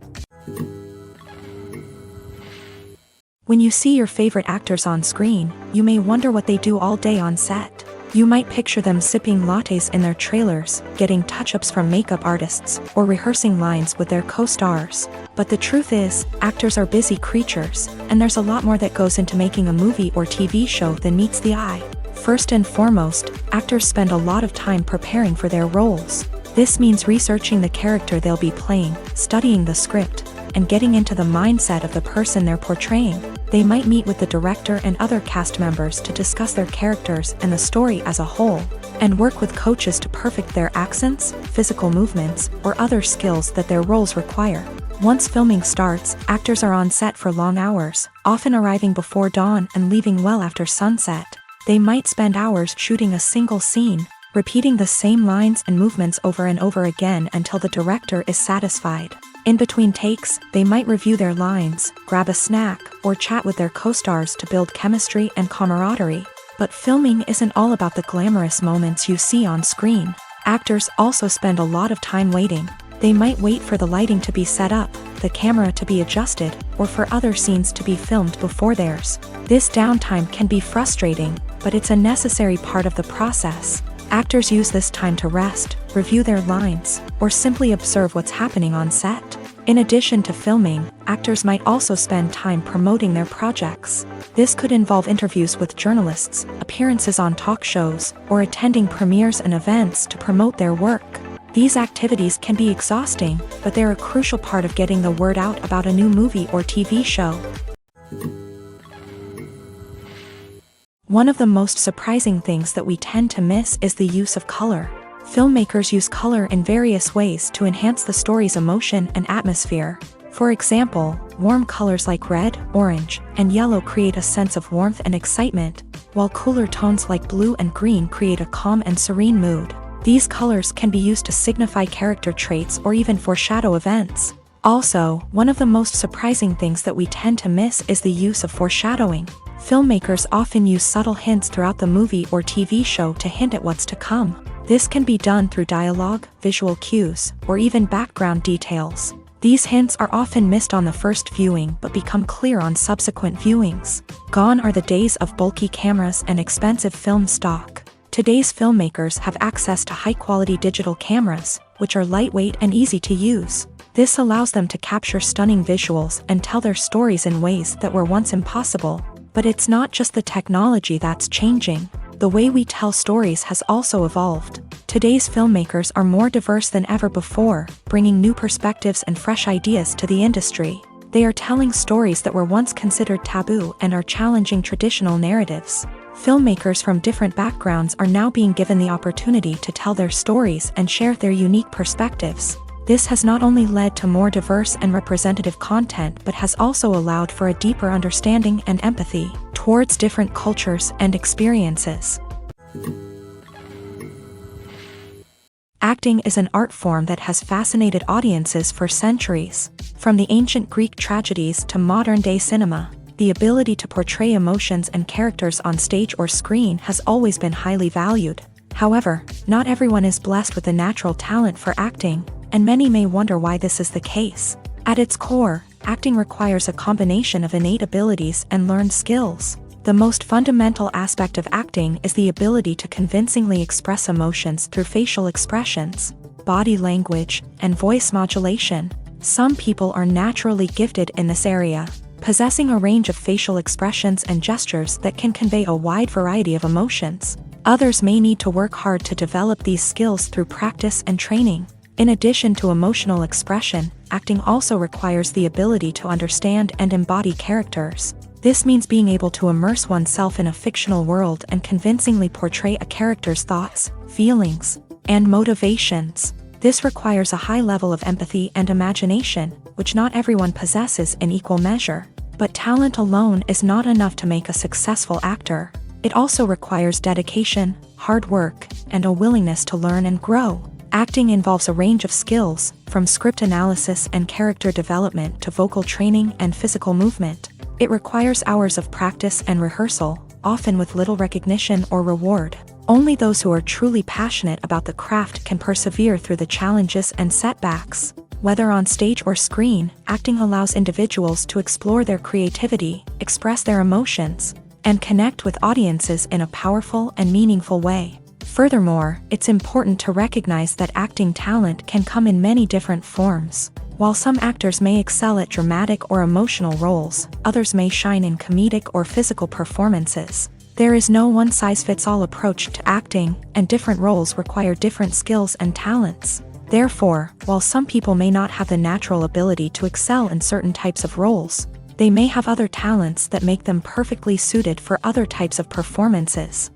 When you see your favorite actors on screen, you may wonder what they do all day on set. You might picture them sipping lattes in their trailers, getting touch-ups from makeup artists, or rehearsing lines with their co-stars. But the truth is, actors are busy creatures, and there's a lot more that goes into making a movie or TV show than meets the eye. First and foremost, actors spend a lot of time preparing for their roles. This means researching the character they'll be playing, studying the script, and getting into the mindset of the person they're portraying. They might meet with the director and other cast members to discuss their characters and the story as a whole, and work with coaches to perfect their accents, physical movements, or other skills that their roles require. Once filming starts, actors are on set for long hours, often arriving before dawn and leaving well after sunset. They might spend hours shooting a single scene, repeating the same lines and movements over and over again until the director is satisfied. In between takes, they might review their lines, grab a snack, or chat with their co-stars to build chemistry and camaraderie. But filming isn't all about the glamorous moments you see on screen. Actors also spend a lot of time waiting. They might wait for the lighting to be set up, the camera to be adjusted, or for other scenes to be filmed before theirs. This downtime can be frustrating, but it's a necessary part of the process. Actors use this time to rest, review their lines, or simply observe what's happening on set. In addition to filming, actors might also spend time promoting their projects. This could involve interviews with journalists, appearances on talk shows, or attending premieres and events to promote their work. These activities can be exhausting, but they're a crucial part of getting the word out about a new movie or TV show. One of the most surprising things that we tend to miss is the use of color. Filmmakers use color in various ways to enhance the story's emotion and atmosphere. For example, warm colors like red, orange, and yellow create a sense of warmth and excitement, while cooler tones like blue and green create a calm and serene mood. These colors can be used to signify character traits or even foreshadow events. Also, one of the most surprising things that we tend to miss is the use of foreshadowing. Filmmakers often use subtle hints throughout the movie or TV show to hint at what's to come. This can be done through dialogue, visual cues, or even background details. These hints are often missed on the first viewing but become clear on subsequent viewings. Gone are the days of bulky cameras and expensive film stock. Today's filmmakers have access to high-quality digital cameras, which are lightweight and easy to use. This allows them to capture stunning visuals and tell their stories in ways that were once impossible. But it's not just the technology that's changing. The way we tell stories has also evolved. Today's filmmakers are more diverse than ever before, bringing new perspectives and fresh ideas to the industry. They are telling stories that were once considered taboo and are challenging traditional narratives. Filmmakers from different backgrounds are now being given the opportunity to tell their stories and share their unique perspectives. This has not only led to more diverse and representative content but has also allowed for a deeper understanding and empathy towards different cultures and experiences. Acting is an art form that has fascinated audiences for centuries. From the ancient Greek tragedies to modern-day cinema, the ability to portray emotions and characters on stage or screen has always been highly valued. However, not everyone is blessed with the natural talent for acting, and many may wonder why this is the case. At its core, acting requires a combination of innate abilities and learned skills. The most fundamental aspect of acting is the ability to convincingly express emotions through facial expressions, body language, and voice modulation. Some people are naturally gifted in this area, possessing a range of facial expressions and gestures that can convey a wide variety of emotions. Others may need to work hard to develop these skills through practice and training. In addition to emotional expression, acting also requires the ability to understand and embody characters. This means being able to immerse oneself in a fictional world and convincingly portray a character's thoughts, feelings, and motivations. This requires a high level of empathy and imagination, which not everyone possesses in equal measure. But talent alone is not enough to make a successful actor. It also requires dedication, hard work, and a willingness to learn and grow. Acting involves a range of skills, from script analysis and character development to vocal training and physical movement. It requires hours of practice and rehearsal, often with little recognition or reward. Only those who are truly passionate about the craft can persevere through the challenges and setbacks. Whether on stage or screen, acting allows individuals to explore their creativity, express their emotions, and connect with audiences in a powerful and meaningful way. Furthermore, it's important to recognize that acting talent can come in many different forms. While some actors may excel at dramatic or emotional roles, others may shine in comedic or physical performances. There is no one-size-fits-all approach to acting, and different roles require different skills and talents. Therefore, while some people may not have the natural ability to excel in certain types of roles, they may have other talents that make them perfectly suited for other types of performances.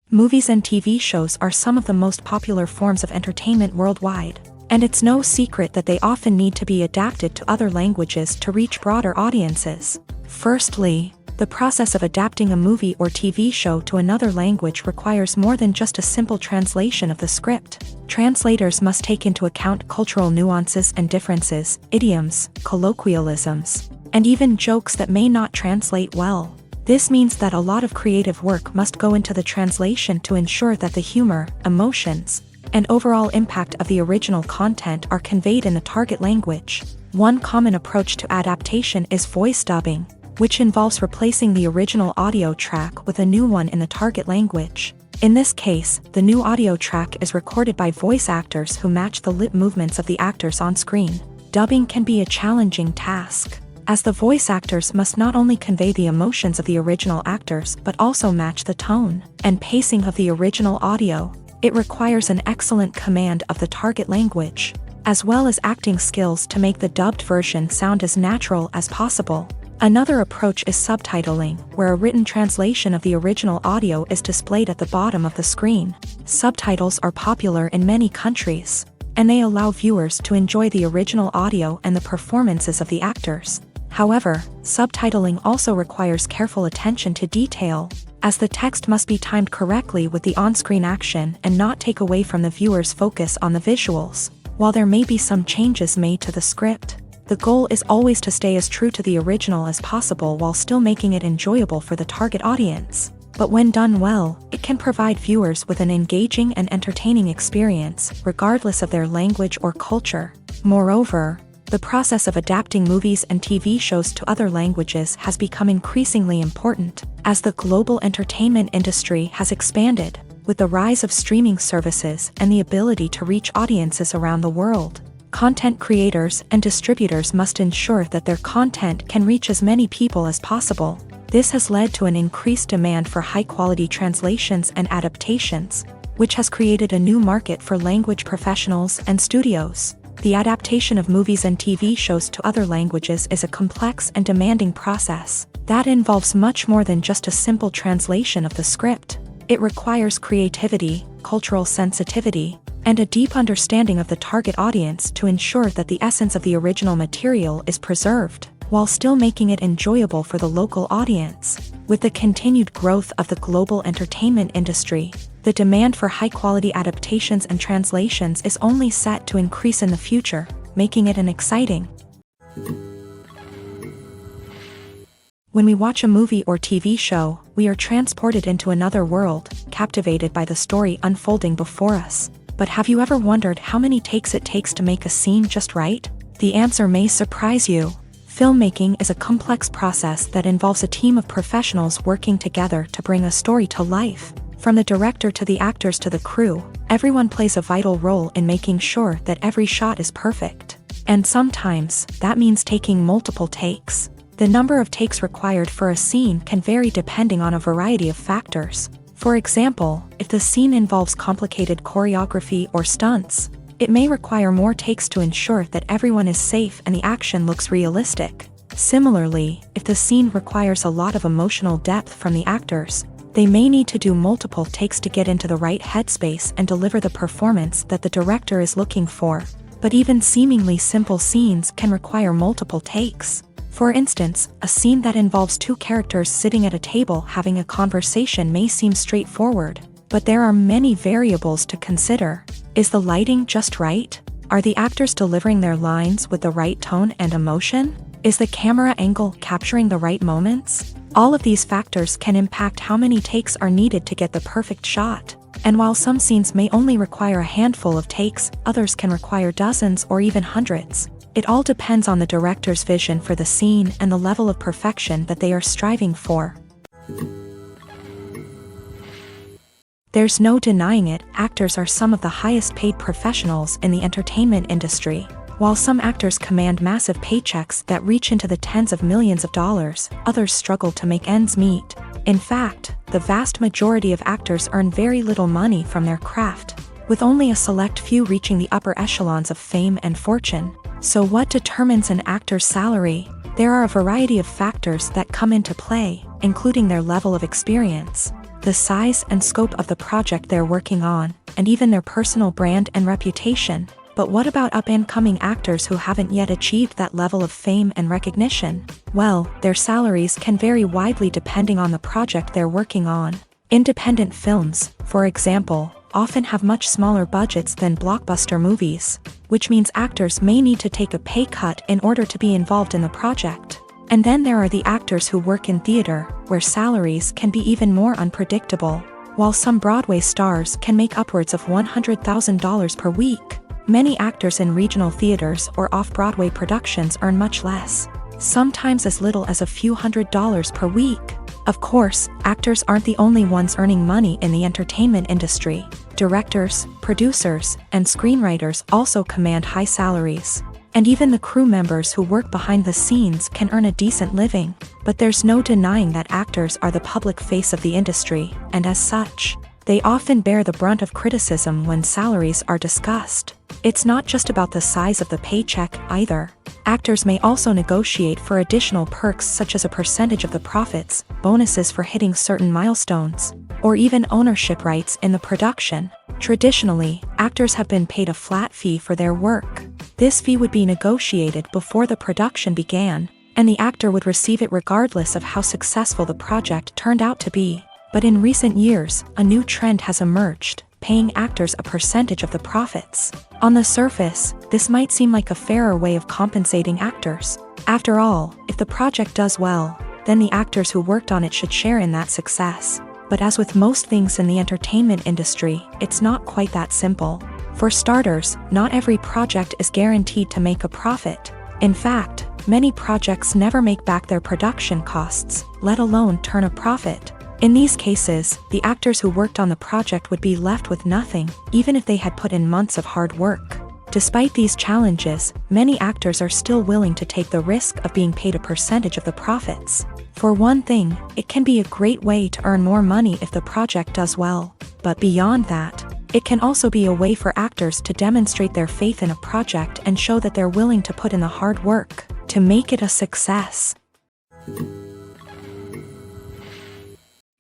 Movies and TV shows are some of the most popular forms of entertainment worldwide, and it's no secret that they often need to be adapted to other languages to reach broader audiences. Firstly, the process of adapting a movie or TV show to another language requires more than just a simple translation of the script. Translators must take into account cultural nuances and differences, idioms, colloquialisms, and even jokes that may not translate well. This means that a lot of creative work must go into the translation to ensure that the humor, emotions, and overall impact of the original content are conveyed in the target language. One common approach to adaptation is voice dubbing, which involves replacing the original audio track with a new one in the target language. In this case, the new audio track is recorded by voice actors who match the lip movements of the actors on screen. Dubbing can be a challenging task, as the voice actors must not only convey the emotions of the original actors but also match the tone and pacing of the original audio. It requires an excellent command of the target language, as well as acting skills to make the dubbed version sound as natural as possible. Another approach is subtitling, where a written translation of the original audio is displayed at the bottom of the screen. Subtitles are popular in many countries, and they allow viewers to enjoy the original audio and the performances of the actors. However, subtitling also requires careful attention to detail, as the text must be timed correctly with the on-screen action and not take away from the viewer's focus on the visuals. While there may be some changes made to the script, the goal is always to stay as true to the original as possible while still making it enjoyable for the target audience. But when done well, it can provide viewers with an engaging and entertaining experience, regardless of their language or culture. Moreover, the process of adapting movies and TV shows to other languages has become increasingly important, as the global entertainment industry has expanded, with the rise of streaming services and the ability to reach audiences around the world. Content creators and distributors must ensure that their content can reach as many people as possible. This has led to an increased demand for high-quality translations and adaptations, which has created a new market for language professionals and studios. The adaptation of movies and TV shows to other languages is a complex and demanding process that involves much more than just a simple translation of the script. It requires creativity, cultural sensitivity, and a deep understanding of the target audience to ensure that the essence of the original material is preserved, while still making it enjoyable for the local audience. With the continued growth of the global entertainment industry, the demand for high-quality adaptations and translations is only set to increase in the future, making it an exciting. When we watch a movie or TV show, we are transported into another world, captivated by the story unfolding before us. But have you ever wondered how many takes it takes to make a scene just right? The answer may surprise you. Filmmaking is a complex process that involves a team of professionals working together to bring a story to life. From the director to the actors to the crew, everyone plays a vital role in making sure that every shot is perfect. And sometimes, that means taking multiple takes. The number of takes required for a scene can vary depending on a variety of factors. For example, if the scene involves complicated choreography or stunts, it may require more takes to ensure that everyone is safe and the action looks realistic. Similarly, if the scene requires a lot of emotional depth from the actors, they may need to do multiple takes to get into the right headspace and deliver the performance that the director is looking for. But even seemingly simple scenes can require multiple takes. For instance, a scene that involves two characters sitting at a table having a conversation may seem straightforward, but there are many variables to consider. Is the lighting just right? Are the actors delivering their lines with the right tone and emotion? Is the camera angle capturing the right moments? All of these factors can impact how many takes are needed to get the perfect shot. And while some scenes may only require a handful of takes, others can require dozens or even hundreds. It all depends on the director's vision for the scene and the level of perfection that they are striving for. There's no denying it, actors are some of the highest paid professionals in the entertainment industry. While some actors command massive paychecks that reach into the tens of millions of dollars, others struggle to make ends meet. In fact, the vast majority of actors earn very little money from their craft, with only a select few reaching the upper echelons of fame and fortune. So what determines an actor's salary? There are a variety of factors that come into play, including their level of experience, the size and scope of the project they're working on, and even their personal brand and reputation. But what about up-and-coming actors who haven't yet achieved that level of fame and recognition? Well, their salaries can vary widely depending on the project they're working on. Independent films, for example, often have much smaller budgets than blockbuster movies, which means actors may need to take a pay cut in order to be involved in the project. And then there are the actors who work in theater, where salaries can be even more unpredictable. While some Broadway stars can make upwards of $100,000 per week, many actors in regional theaters or off-Broadway productions earn much less, sometimes as little as a few $100s per week. Of course, actors aren't the only ones earning money in the entertainment industry. Directors, producers, and screenwriters also command high salaries. And even the crew members who work behind the scenes can earn a decent living. But there's no denying that actors are the public face of the industry, and as such, they often bear the brunt of criticism when salaries are discussed. It's not just about the size of the paycheck, either. Actors may also negotiate for additional perks such as a percentage of the profits, bonuses for hitting certain milestones, or even ownership rights in the production. Traditionally, actors have been paid a flat fee for their work. This fee would be negotiated before the production began, and the actor would receive it regardless of how successful the project turned out to be. But in recent years, a new trend has emerged, paying actors a percentage of the profits. On the surface, this might seem like a fairer way of compensating actors. After all, if the project does well, then the actors who worked on it should share in that success. But as with most things in the entertainment industry, it's not quite that simple. For starters, not every project is guaranteed to make a profit. In fact, many projects never make back their production costs, let alone turn a profit. In these cases, the actors who worked on the project would be left with nothing, even if they had put in months of hard work. Despite these challenges, many actors are still willing to take the risk of being paid a percentage of the profits. For one thing, it can be a great way to earn more money if the project does well. But beyond that, it can also be a way for actors to demonstrate their faith in a project and show that they're willing to put in the hard work to make it a success.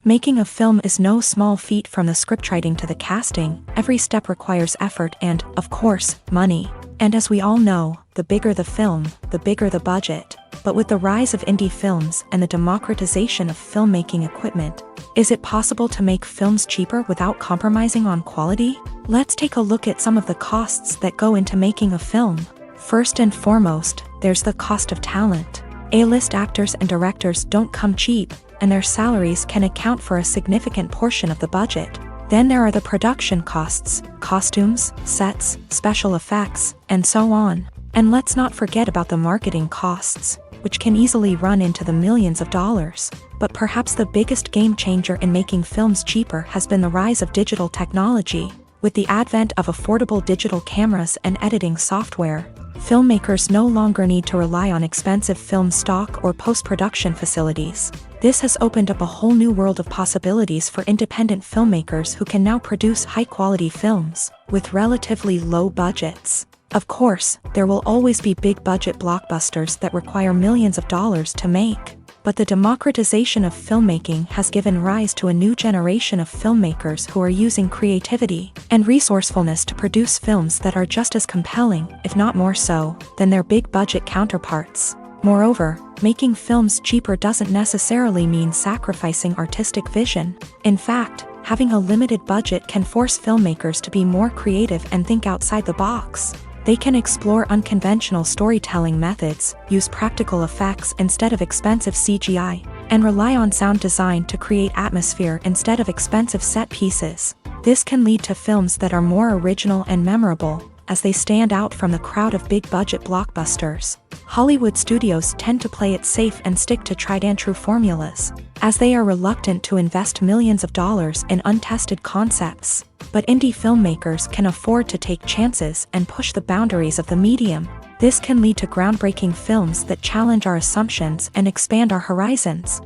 Making a film is no small feat. From the scriptwriting to the casting, every step requires effort and, of course, money. And as we all know, the bigger the film, the bigger the budget. But with the rise of indie films and the democratization of filmmaking equipment, is it possible to make films cheaper without compromising on quality? Let's take a look at some of the costs that go into making a film. First and foremost, there's the cost of talent. A-list actors and directors don't come cheap, and their salaries can account for a significant portion of the budget. Then there are the production costs, costumes, sets, special effects, and so on. And let's not forget about the marketing costs, which can easily run into the millions of dollars. But perhaps the biggest game changer in making films cheaper has been the rise of digital technology. With the advent of affordable digital cameras and editing software, filmmakers no longer need to rely on expensive film stock or post-production facilities. This has opened up a whole new world of possibilities for independent filmmakers who can now produce high-quality films with relatively low budgets. Of course, there will always be big-budget blockbusters that require millions of dollars to make. But the democratization of filmmaking has given rise to a new generation of filmmakers who are using creativity and resourcefulness to produce films that are just as compelling, if not more so, than their big-budget counterparts. Moreover, making films cheaper doesn't necessarily mean sacrificing artistic vision. In fact, having a limited budget can force filmmakers to be more creative and think outside the box. They can explore unconventional storytelling methods, use practical effects instead of expensive CGI, and rely on sound design to create atmosphere instead of expensive set pieces. This can lead to films that are more original and memorable, as they stand out from the crowd of big-budget blockbusters. Hollywood studios tend to play it safe and stick to tried-and-true formulas, as they are reluctant to invest millions of dollars in untested concepts. But indie filmmakers can afford to take chances and push the boundaries of the medium. This can lead to groundbreaking films that challenge our assumptions and expand our horizons.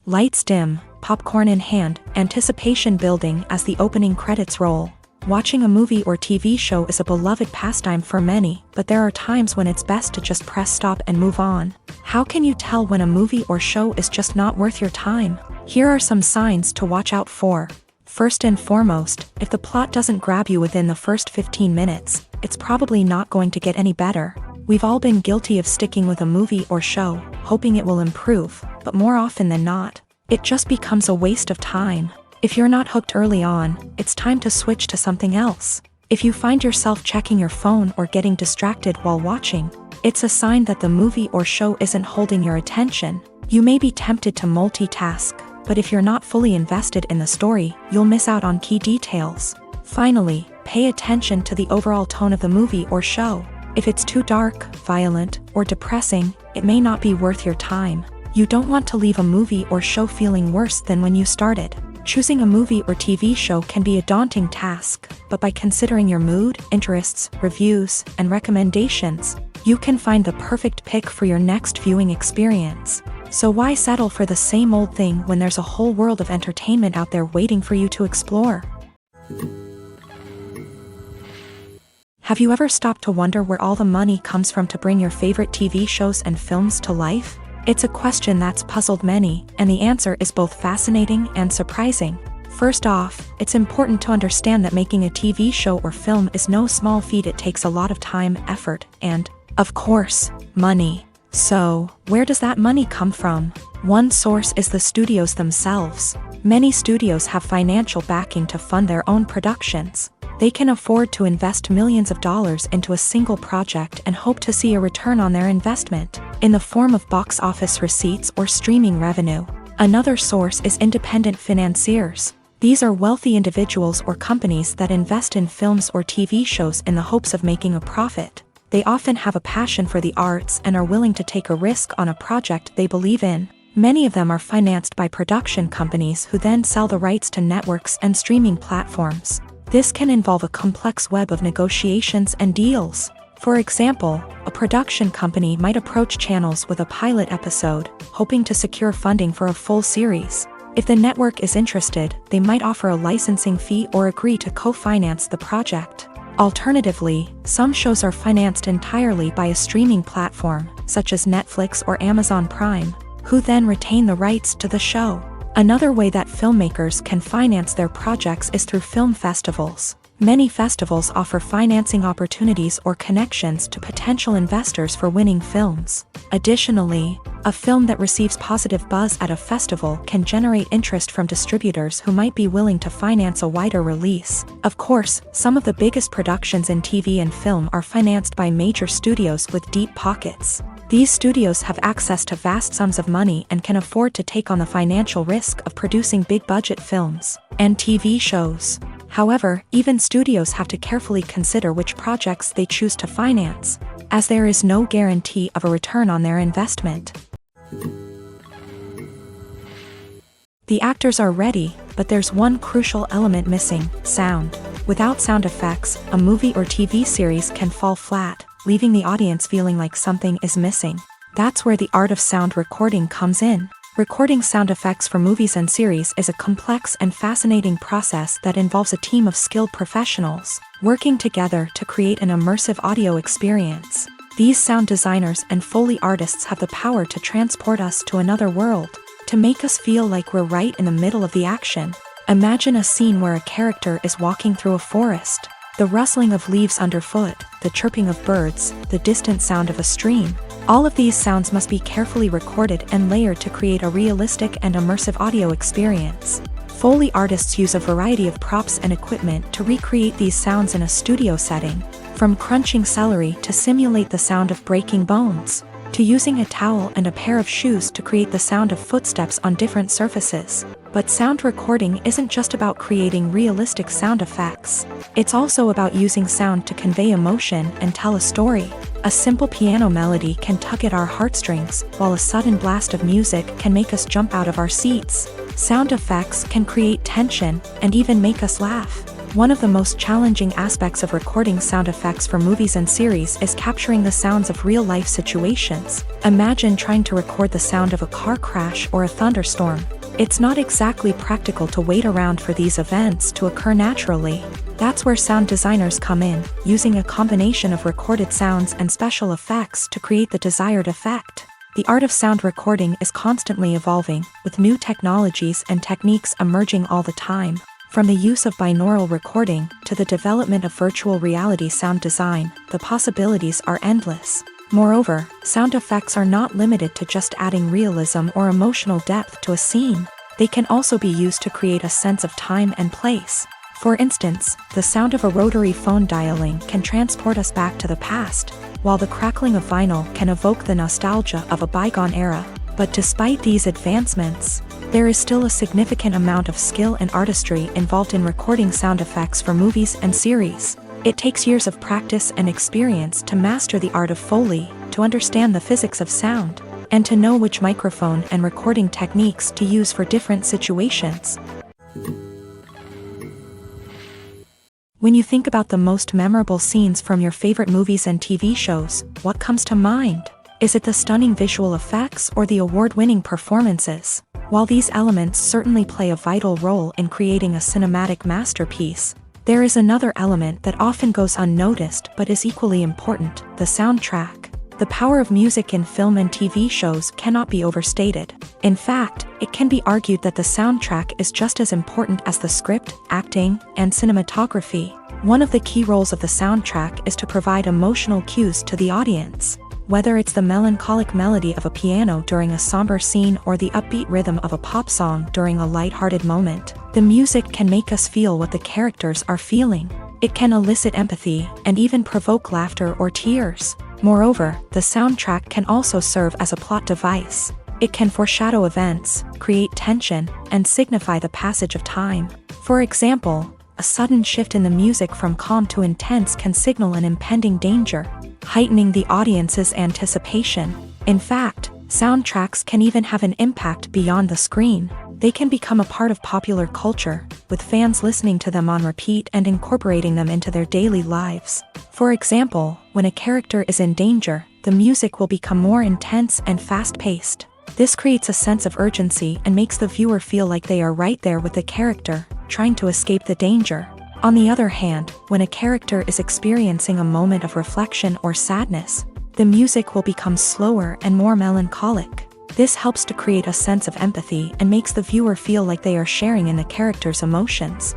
Lights dim, popcorn in hand, anticipation building as the opening credits roll. Watching a movie or TV show is a beloved pastime for many, but there are times when it's best to just press stop and move on. How can you tell when a movie or show is just not worth your time? Here are some signs to watch out for. First and foremost, if the plot doesn't grab you within the first 15 minutes, it's probably not going to get any better. We've all been guilty of sticking with a movie or show, hoping it will improve, but more often than not, it just becomes a waste of time. If you're not hooked early on, it's time to switch to something else. If you find yourself checking your phone or getting distracted while watching, it's a sign that the movie or show isn't holding your attention. You may be tempted to multitask, but if you're not fully invested in the story, you'll miss out on key details. Finally, pay attention to the overall tone of the movie or show. If it's too dark, violent, or depressing, it may not be worth your time. You don't want to leave a movie or show feeling worse than when you started. Choosing a movie or TV show can be a daunting task, but by considering your mood, interests, reviews, and recommendations, you can find the perfect pick for your next viewing experience. So why settle for the same old thing when there's a whole world of entertainment out there waiting for you to explore? Have you ever stopped to wonder where all the money comes from to bring your favorite TV shows and films to life? It's a question that's puzzled many, and the answer is both fascinating and surprising. First off, it's important to understand that making a TV show or film is no small feat. It takes a lot of time, effort, and, of course, money. So, where does that money come from? One source is the studios themselves. Many studios have financial backing to fund their own productions. They can afford to invest millions of dollars into a single project and hope to see a return on their investment, in the form of box office receipts or streaming revenue. Another source is independent financiers. These are wealthy individuals or companies that invest in films or TV shows in the hopes of making a profit. They often have a passion for the arts and are willing to take a risk on a project they believe in. Many of them are financed by production companies who then sell the rights to networks and streaming platforms. This can involve a complex web of negotiations and deals. For example, a production company might approach channels with a pilot episode, hoping to secure funding for a full series. If the network is interested, they might offer a licensing fee or agree to co-finance the project. Alternatively, some shows are financed entirely by a streaming platform, such as Netflix or Amazon Prime, who then retain the rights to the show. Another way that filmmakers can finance their projects is through film festivals. Many festivals offer financing opportunities or connections to potential investors for winning films. Additionally, a film that receives positive buzz at a festival can generate interest from distributors who might be willing to finance a wider release. Of course, some of the biggest productions in TV and film are financed by major studios with deep pockets. These studios have access to vast sums of money and can afford to take on the financial risk of producing big-budget films and TV shows. However, even studios have to carefully consider which projects they choose to finance, as there is no guarantee of a return on their investment. The actors are ready, but there's one crucial element missing: sound. Without sound effects, a movie or TV series can fall flat, leaving the audience feeling like something is missing. That's where the art of sound recording comes in. Recording sound effects for movies and series is a complex and fascinating process that involves a team of skilled professionals working together to create an immersive audio experience. These sound designers and Foley artists have the power to transport us to another world, to make us feel like we're right in the middle of the action. Imagine a scene where a character is walking through a forest. The rustling of leaves underfoot, the chirping of birds, the distant sound of a stream. All of these sounds must be carefully recorded and layered to create a realistic and immersive audio experience. Foley artists use a variety of props and equipment to recreate these sounds in a studio setting, from crunching celery to simulate the sound of breaking bones, to using a towel and a pair of shoes to create the sound of footsteps on different surfaces. But sound recording isn't just about creating realistic sound effects. It's also about using sound to convey emotion and tell a story. A simple piano melody can tug at our heartstrings, while a sudden blast of music can make us jump out of our seats. Sound effects can create tension and even make us laugh. One of the most challenging aspects of recording sound effects for movies and series is capturing the sounds of real-life situations. Imagine trying to record the sound of a car crash or a thunderstorm. It's not exactly practical to wait around for these events to occur naturally. That's where sound designers come in, using a combination of recorded sounds and special effects to create the desired effect. The art of sound recording is constantly evolving, with new technologies and techniques emerging all the time. From the use of binaural recording to the development of virtual reality sound design, the possibilities are endless. Moreover, sound effects are not limited to just adding realism or emotional depth to a scene. They can also be used to create a sense of time and place. For instance, the sound of a rotary phone dialing can transport us back to the past, while the crackling of vinyl can evoke the nostalgia of a bygone era. But despite these advancements, there is still a significant amount of skill and artistry involved in recording sound effects for movies and series. It takes years of practice and experience to master the art of Foley, to understand the physics of sound, and to know which microphone and recording techniques to use for different situations. When you think about the most memorable scenes from your favorite movies and TV shows, what comes to mind? Is it the stunning visual effects or the award-winning performances? While these elements certainly play a vital role in creating a cinematic masterpiece, there is another element that often goes unnoticed but is equally important: the soundtrack. The power of music in film and TV shows cannot be overstated. In fact, it can be argued that the soundtrack is just as important as the script, acting, and cinematography. One of the key roles of the soundtrack is to provide emotional cues to the audience. Whether it's the melancholic melody of a piano during a somber scene or the upbeat rhythm of a pop song during a light-hearted moment, the music can make us feel what the characters are feeling. It can elicit empathy and even provoke laughter or tears. Moreover, the soundtrack can also serve as a plot device. It can foreshadow events, create tension, and signify the passage of time. For example, a sudden shift in the music from calm to intense can signal an impending danger, heightening the audience's anticipation. In fact, soundtracks can even have an impact beyond the screen. They can become a part of popular culture, with fans listening to them on repeat and incorporating them into their daily lives. For example, when a character is in danger, the music will become more intense and fast-paced. This creates a sense of urgency and makes the viewer feel like they are right there with the character, trying to escape the danger. On the other hand, when a character is experiencing a moment of reflection or sadness, the music will become slower and more melancholic. This helps to create a sense of empathy and makes the viewer feel like they are sharing in the character's emotions.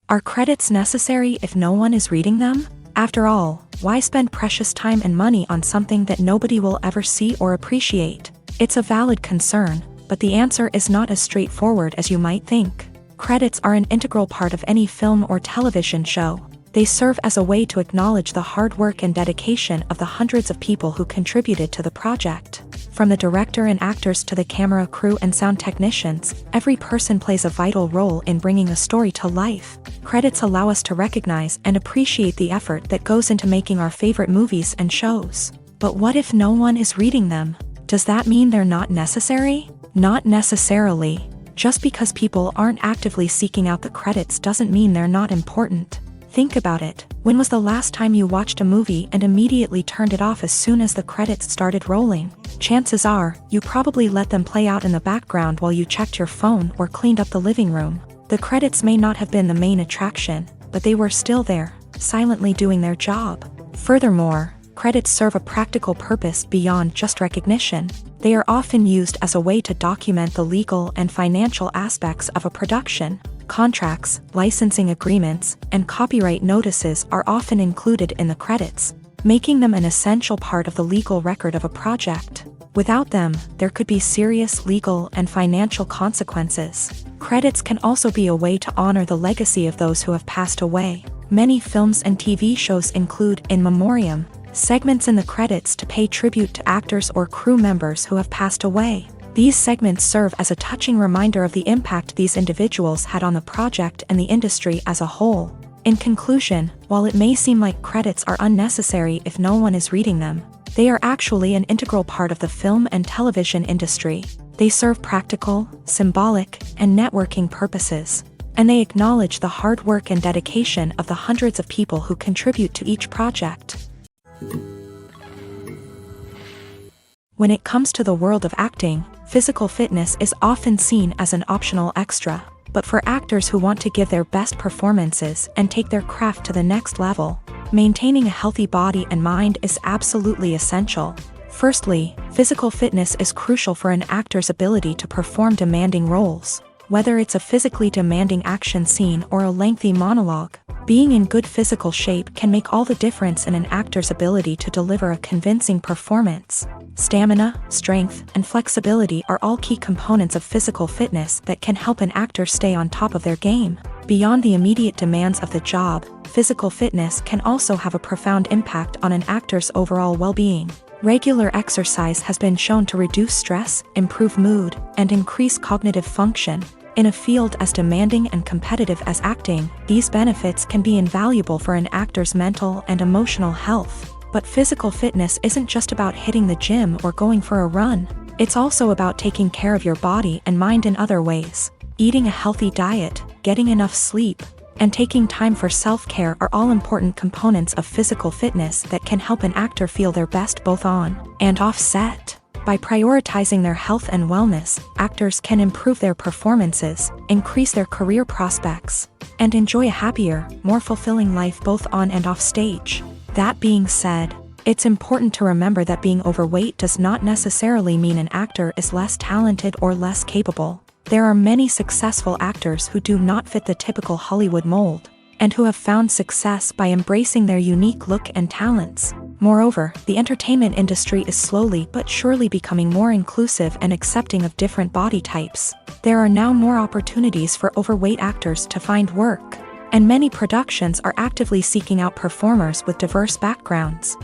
Are credits necessary if no one is reading them? After all, why spend precious time and money on something that nobody will ever see or appreciate? It's a valid concern, but the answer is not as straightforward as you might think. Credits are an integral part of any film or television show. They serve as a way to acknowledge the hard work and dedication of the hundreds of people who contributed to the project. From the director and actors to the camera crew and sound technicians, every person plays a vital role in bringing a story to life. Credits allow us to recognize and appreciate the effort that goes into making our favorite movies and shows. But what if no one is reading them? Does that mean they're not necessary? Not necessarily. Just because people aren't actively seeking out the credits doesn't mean they're not important. Think about it. When was the last time you watched a movie and immediately turned it off as soon as the credits started rolling? Chances are, you probably let them play out in the background while you checked your phone or cleaned up the living room. The credits may not have been the main attraction, but they were still there, silently doing their job. Furthermore, credits serve a practical purpose beyond just recognition. They are often used as a way to document the legal and financial aspects of a production. Contracts, licensing agreements, and copyright notices are often included in the credits, making them an essential part of the legal record of a project. Without them, there could be serious legal and financial consequences. Credits can also be a way to honor the legacy of those who have passed away. Many films and TV shows include in memoriam segments in the credits to pay tribute to actors or crew members who have passed away. These segments serve as a touching reminder of the impact these individuals had on the project and the industry as a whole. In conclusion, while it may seem like credits are unnecessary if no one is reading them, they are actually an integral part of the film and television industry. They serve practical, symbolic, and networking purposes, and they acknowledge the hard work and dedication of the hundreds of people who contribute to each project. When it comes to the world of acting, physical fitness is often seen as an optional extra. But for actors who want to give their best performances and take their craft to the next level, maintaining a healthy body and mind is absolutely essential. Firstly, physical fitness is crucial for an actor's ability to perform demanding roles. Whether it's a physically demanding action scene or a lengthy monologue, being in good physical shape can make all the difference in an actor's ability to deliver a convincing performance. Stamina, strength, and flexibility are all key components of physical fitness that can help an actor stay on top of their game. Beyond the immediate demands of the job, physical fitness can also have a profound impact on an actor's overall well-being. Regular exercise has been shown to reduce stress, improve mood, and increase cognitive function. In a field as demanding and competitive as acting, these benefits can be invaluable for an actor's mental and emotional health. But physical fitness isn't just about hitting the gym or going for a run. It's also about taking care of your body and mind in other ways. Eating a healthy diet, getting enough sleep, and taking time for self-care are all important components of physical fitness that can help an actor feel their best both on and off set. By prioritizing their health and wellness, actors can improve their performances, increase their career prospects, and enjoy a happier, more fulfilling life both on and off stage. That being said, it's important to remember that being overweight does not necessarily mean an actor is less talented or less capable. There are many successful actors who do not fit the typical Hollywood mold, and who have found success by embracing their unique look and talents. Moreover, the entertainment industry is slowly but surely becoming more inclusive and accepting of different body types. There are now more opportunities for overweight actors to find work, and many productions are actively seeking out performers with diverse backgrounds.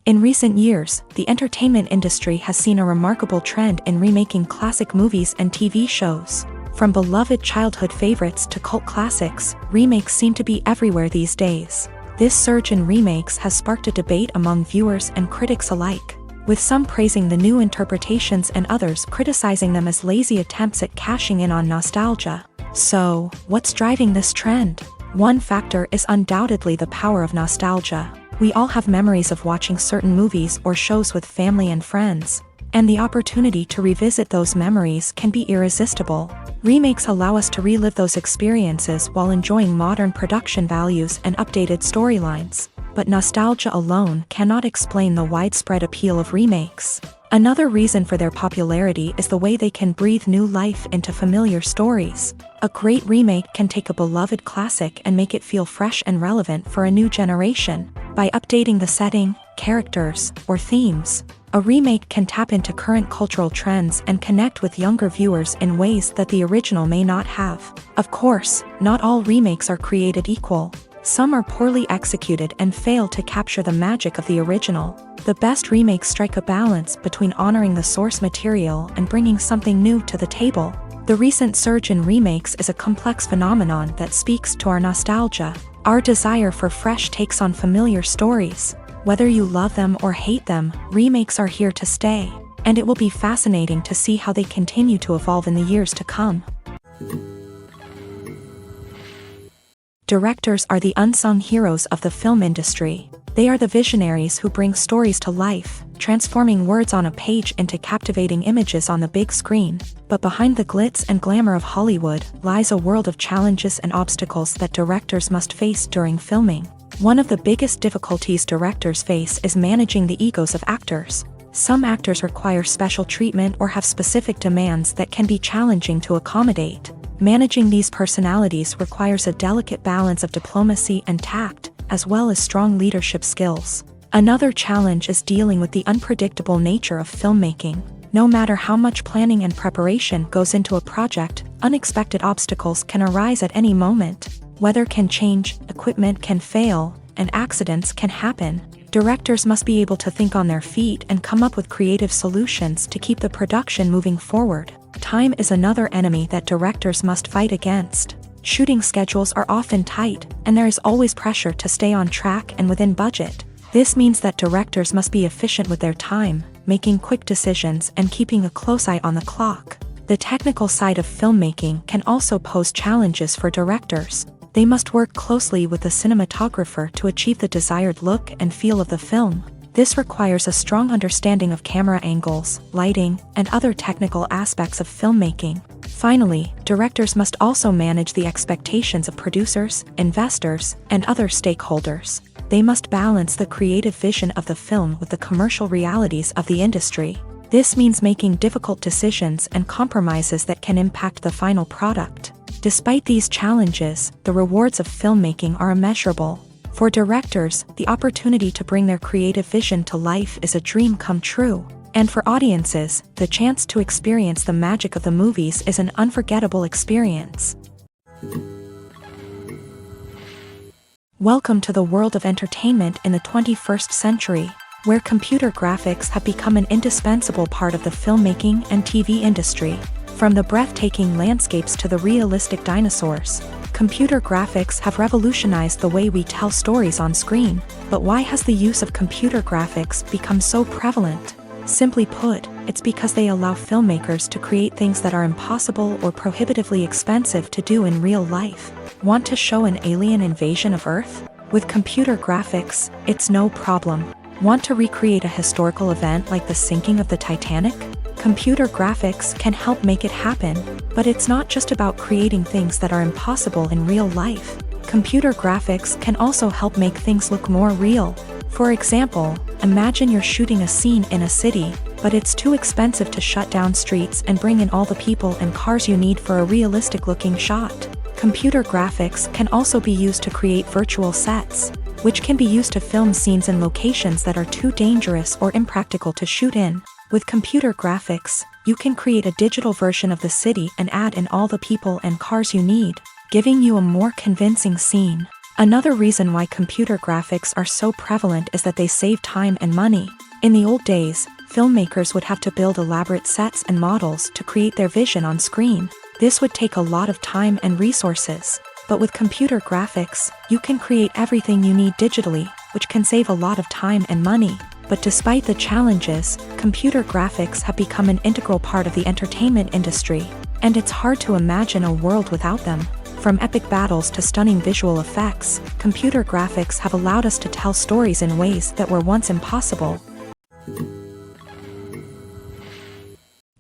In recent years, the entertainment industry has seen a remarkable trend in remaking classic movies and TV shows. From beloved childhood favorites to cult classics, remakes seem to be everywhere these days. This surge in remakes has sparked a debate among viewers and critics alike, with some praising the new interpretations and others criticizing them as lazy attempts at cashing in on nostalgia. So, what's driving this trend? One factor is undoubtedly the power of nostalgia. We all have memories of watching certain movies or shows with family and friends, and the opportunity to revisit those memories can be irresistible. Remakes allow us to relive those experiences while enjoying modern production values and updated storylines. But nostalgia alone cannot explain the widespread appeal of remakes. Another reason for their popularity is the way they can breathe new life into familiar stories. A great remake can take a beloved classic and make it feel fresh and relevant for a new generation. By updating the setting, characters, or themes, a remake can tap into current cultural trends and connect with younger viewers in ways that the original may not have. Of course, not all remakes are created equal. Some are poorly executed and fail to capture the magic of the original. The best remakes strike a balance between honoring the source material and bringing something new to the table. The recent surge in remakes is a complex phenomenon that speaks to our nostalgia, our desire for fresh takes on familiar stories. Whether you love them or hate them, remakes are here to stay, and it will be fascinating to see how they continue to evolve in the years to come. Directors are the unsung heroes of the film industry. They are the visionaries who bring stories to life, transforming words on a page into captivating images on the big screen. But behind the glitz and glamour of Hollywood lies a world of challenges and obstacles that directors must face during filming. One of the biggest difficulties directors face is managing the egos of actors. Some actors require special treatment or have specific demands that can be challenging to accommodate. Managing these personalities requires a delicate balance of diplomacy and tact, as well as strong leadership skills. Another challenge is dealing with the unpredictable nature of filmmaking. No matter how much planning and preparation goes into a project, unexpected obstacles can arise at any moment. Weather can change, equipment can fail, and accidents can happen. Directors must be able to think on their feet and come up with creative solutions to keep the production moving forward. Time is another enemy that directors must fight against. Shooting schedules are often tight, and there is always pressure to stay on track and within budget. This means that directors must be efficient with their time, making quick decisions and keeping a close eye on the clock. The technical side of filmmaking can also pose challenges for directors. They must work closely with the cinematographer to achieve the desired look and feel of the film. This requires a strong understanding of camera angles, lighting, and other technical aspects of filmmaking. Finally, directors must also manage the expectations of producers, investors, and other stakeholders. They must balance the creative vision of the film with the commercial realities of the industry. This means making difficult decisions and compromises that can impact the final product. Despite these challenges, the rewards of filmmaking are immeasurable. For directors, the opportunity to bring their creative vision to life is a dream come true. And for audiences, the chance to experience the magic of the movies is an unforgettable experience. Welcome to the world of entertainment in the 21st century, where computer graphics have become an indispensable part of the filmmaking and TV industry. From the breathtaking landscapes to the realistic dinosaurs, computer graphics have revolutionized the way we tell stories on screen. But why has the use of computer graphics become so prevalent? Simply put, it's because they allow filmmakers to create things that are impossible or prohibitively expensive to do in real life. Want to show an alien invasion of Earth? With computer graphics, it's no problem. Want to recreate a historical event like the sinking of the Titanic? Computer graphics can help make it happen, but it's not just about creating things that are impossible in real life. Computer graphics can also help make things look more real. For example, imagine you're shooting a scene in a city, but it's too expensive to shut down streets and bring in all the people and cars you need for a realistic-looking shot. Computer graphics can also be used to create virtual sets, which can be used to film scenes in locations that are too dangerous or impractical to shoot in. With computer graphics, you can create a digital version of the city and add in all the people and cars you need, giving you a more convincing scene. Another reason why computer graphics are so prevalent is that they save time and money. In the old days, filmmakers would have to build elaborate sets and models to create their vision on screen. This would take a lot of time and resources. But with computer graphics, you can create everything you need digitally, which can save a lot of time and money. But despite the challenges, computer graphics have become an integral part of the entertainment industry, and it's hard to imagine a world without them. From epic battles to stunning visual effects, computer graphics have allowed us to tell stories in ways that were once impossible.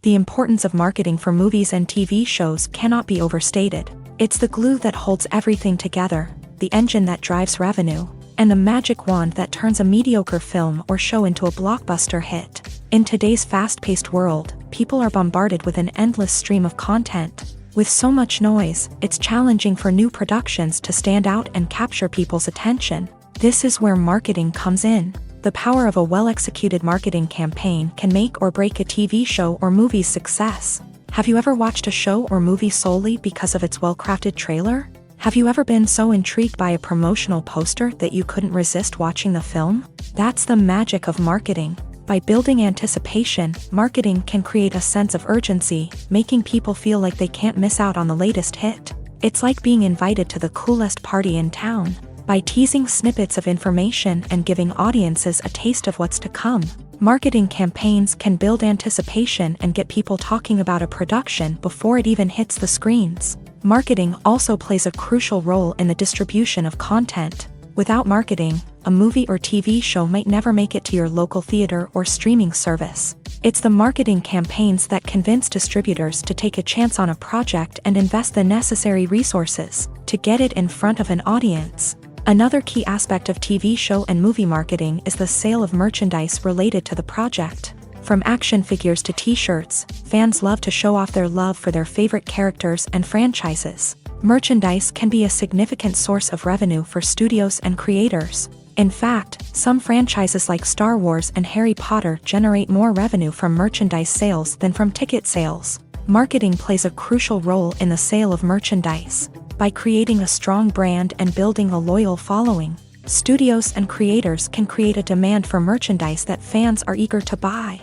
The importance of marketing for movies and TV shows cannot be overstated. It's the glue that holds everything together, the engine that drives revenue, and the magic wand that turns a mediocre film or show into a blockbuster hit. In today's fast-paced world, people are bombarded with an endless stream of content. With so much noise, it's challenging for new productions to stand out and capture people's attention. This is where marketing comes in. The power of a well-executed marketing campaign can make or break a TV show or movie's success. Have you ever watched a show or movie solely because of its well-crafted trailer? Have you ever been so intrigued by a promotional poster that you couldn't resist watching the film? That's the magic of marketing. By building anticipation, marketing can create a sense of urgency, making people feel like they can't miss out on the latest hit. It's like being invited to the coolest party in town. By teasing snippets of information and giving audiences a taste of what's to come, marketing campaigns can build anticipation and get people talking about a production before it even hits the screens. Marketing also plays a crucial role in the distribution of content. Without marketing, a movie or TV show might never make it to your local theater or streaming service. It's the marketing campaigns that convince distributors to take a chance on a project and invest the necessary resources to get it in front of an audience. Another key aspect of TV show and movie marketing is the sale of merchandise related to the project. From action figures to t-shirts, fans love to show off their love for their favorite characters and franchises. Merchandise can be a significant source of revenue for studios and creators. In fact, some franchises like Star Wars and Harry Potter generate more revenue from merchandise sales than from ticket sales. Marketing plays a crucial role in the sale of merchandise. By creating a strong brand and building a loyal following, studios and creators can create a demand for merchandise that fans are eager to buy.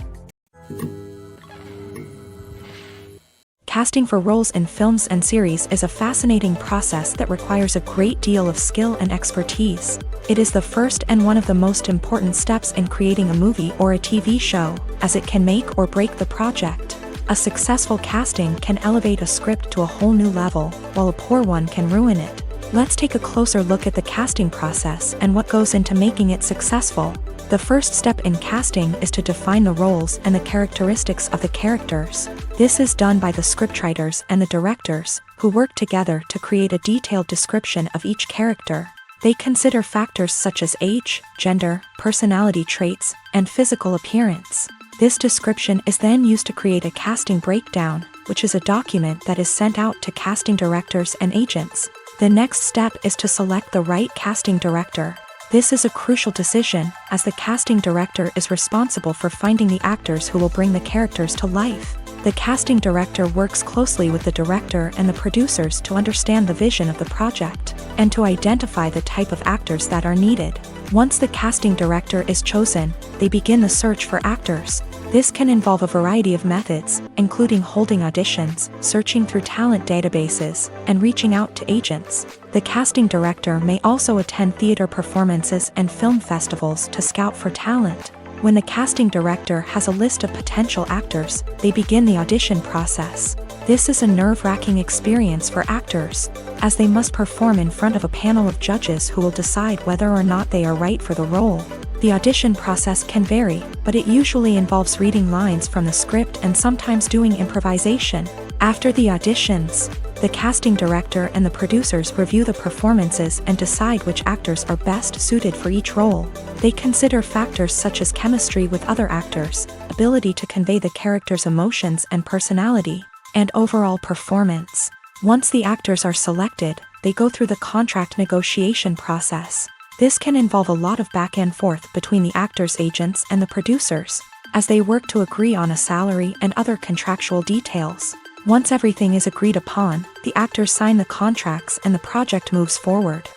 Casting for roles in films and series is a fascinating process that requires a great deal of skill and expertise. It is the first and one of the most important steps in creating a movie or a TV show, as it can make or break the project. A successful casting can elevate a script to a whole new level, while a poor one can ruin it. Let's take a closer look at the casting process and what goes into making it successful. The first step in casting is to define the roles and the characteristics of the characters. This is done by the scriptwriters and the directors, who work together to create a detailed description of each character. They consider factors such as age, gender, personality traits, and physical appearance. This description is then used to create a casting breakdown, which is a document that is sent out to casting directors and agents. The next step is to select the right casting director. This is a crucial decision, as the casting director is responsible for finding the actors who will bring the characters to life. The casting director works closely with the director and the producers to understand the vision of the project, and to identify the type of actors that are needed. Once the casting director is chosen, they begin the search for actors. This can involve a variety of methods, including holding auditions, searching through talent databases, and reaching out to agents. The casting director may also attend theater performances and film festivals to scout for talent. When the casting director has a list of potential actors, they begin the audition process. This is a nerve-wracking experience for actors, as they must perform in front of a panel of judges who will decide whether or not they are right for the role. The audition process can vary, but it usually involves reading lines from the script and sometimes doing improvisation. After the auditions, the casting director and the producers review the performances and decide which actors are best suited for each role. They consider factors such as chemistry with other actors, ability to convey the character's emotions and personality, and overall performance. Once the actors are selected, they go through the contract negotiation process. This can involve a lot of back and forth between the actors' agents and the producers, as they work to agree on a salary and other contractual details. Once everything is agreed upon, the actors sign the contracts and the project moves forward.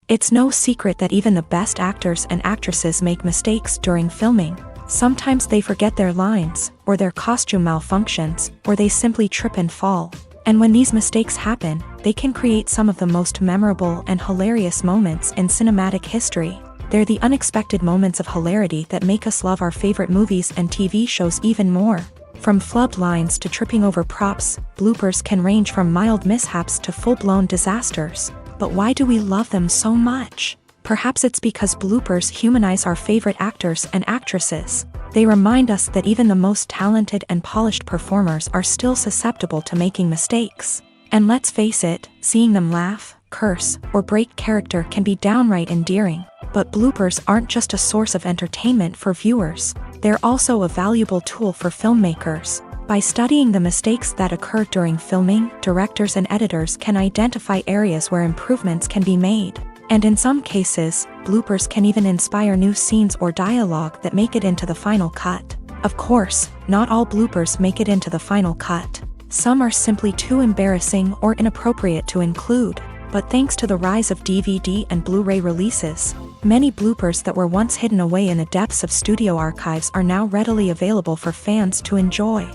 It's no secret that even the best actors and actresses make mistakes during filming. Sometimes they forget their lines, or their costume malfunctions, or they simply trip and fall. And when these mistakes happen, they can create some of the most memorable and hilarious moments in cinematic history. They're the unexpected moments of hilarity that make us love our favorite movies and TV shows even more. From flubbed lines to tripping over props, bloopers can range from mild mishaps to full-blown disasters. But why do we love them so much? Perhaps it's because bloopers humanize our favorite actors and actresses. They remind us that even the most talented and polished performers are still susceptible to making mistakes. And let's face it, seeing them laugh, curse, or break character can be downright endearing. But bloopers aren't just a source of entertainment for viewers. They're also a valuable tool for filmmakers. By studying the mistakes that occur during filming, directors and editors can identify areas where improvements can be made. And in some cases, bloopers can even inspire new scenes or dialogue that make it into the final cut. Of course, not all bloopers make it into the final cut. Some are simply too embarrassing or inappropriate to include. But thanks to the rise of DVD and Blu-ray releases, many bloopers that were once hidden away in the depths of studio archives are now readily available for fans to enjoy.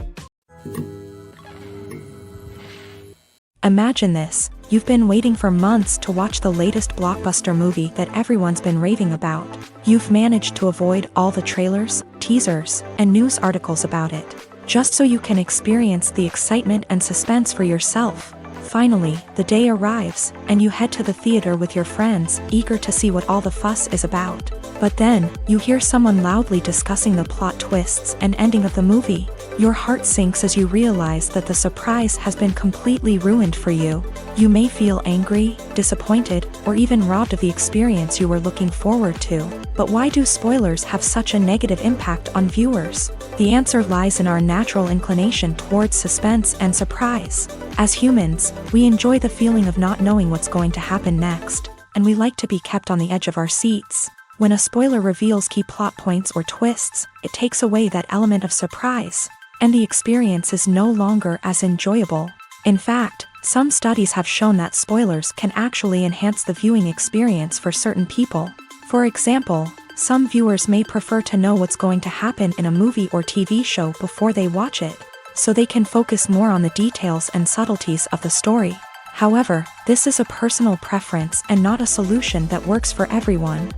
Imagine this. You've been waiting for months to watch the latest blockbuster movie that everyone's been raving about. You've managed to avoid all the trailers, teasers, and news articles about it, just so you can experience the excitement and suspense for yourself. Finally, the day arrives, and you head to the theater with your friends, eager to see what all the fuss is about. But then, you hear someone loudly discussing the plot twists and ending of the movie. Your heart sinks as you realize that the surprise has been completely ruined for you. You may feel angry, disappointed, or even robbed of the experience you were looking forward to. But why do spoilers have such a negative impact on viewers? The answer lies in our natural inclination towards suspense and surprise. As humans, we enjoy the feeling of not knowing what's going to happen next, and we like to be kept on the edge of our seats. When a spoiler reveals key plot points or twists, it takes away that element of surprise, and the experience is no longer as enjoyable. In fact, some studies have shown that spoilers can actually enhance the viewing experience for certain people. For example, some viewers may prefer to know what's going to happen in a movie or TV show before they watch it, so they can focus more on the details and subtleties of the story. However, this is a personal preference and not a solution that works for everyone.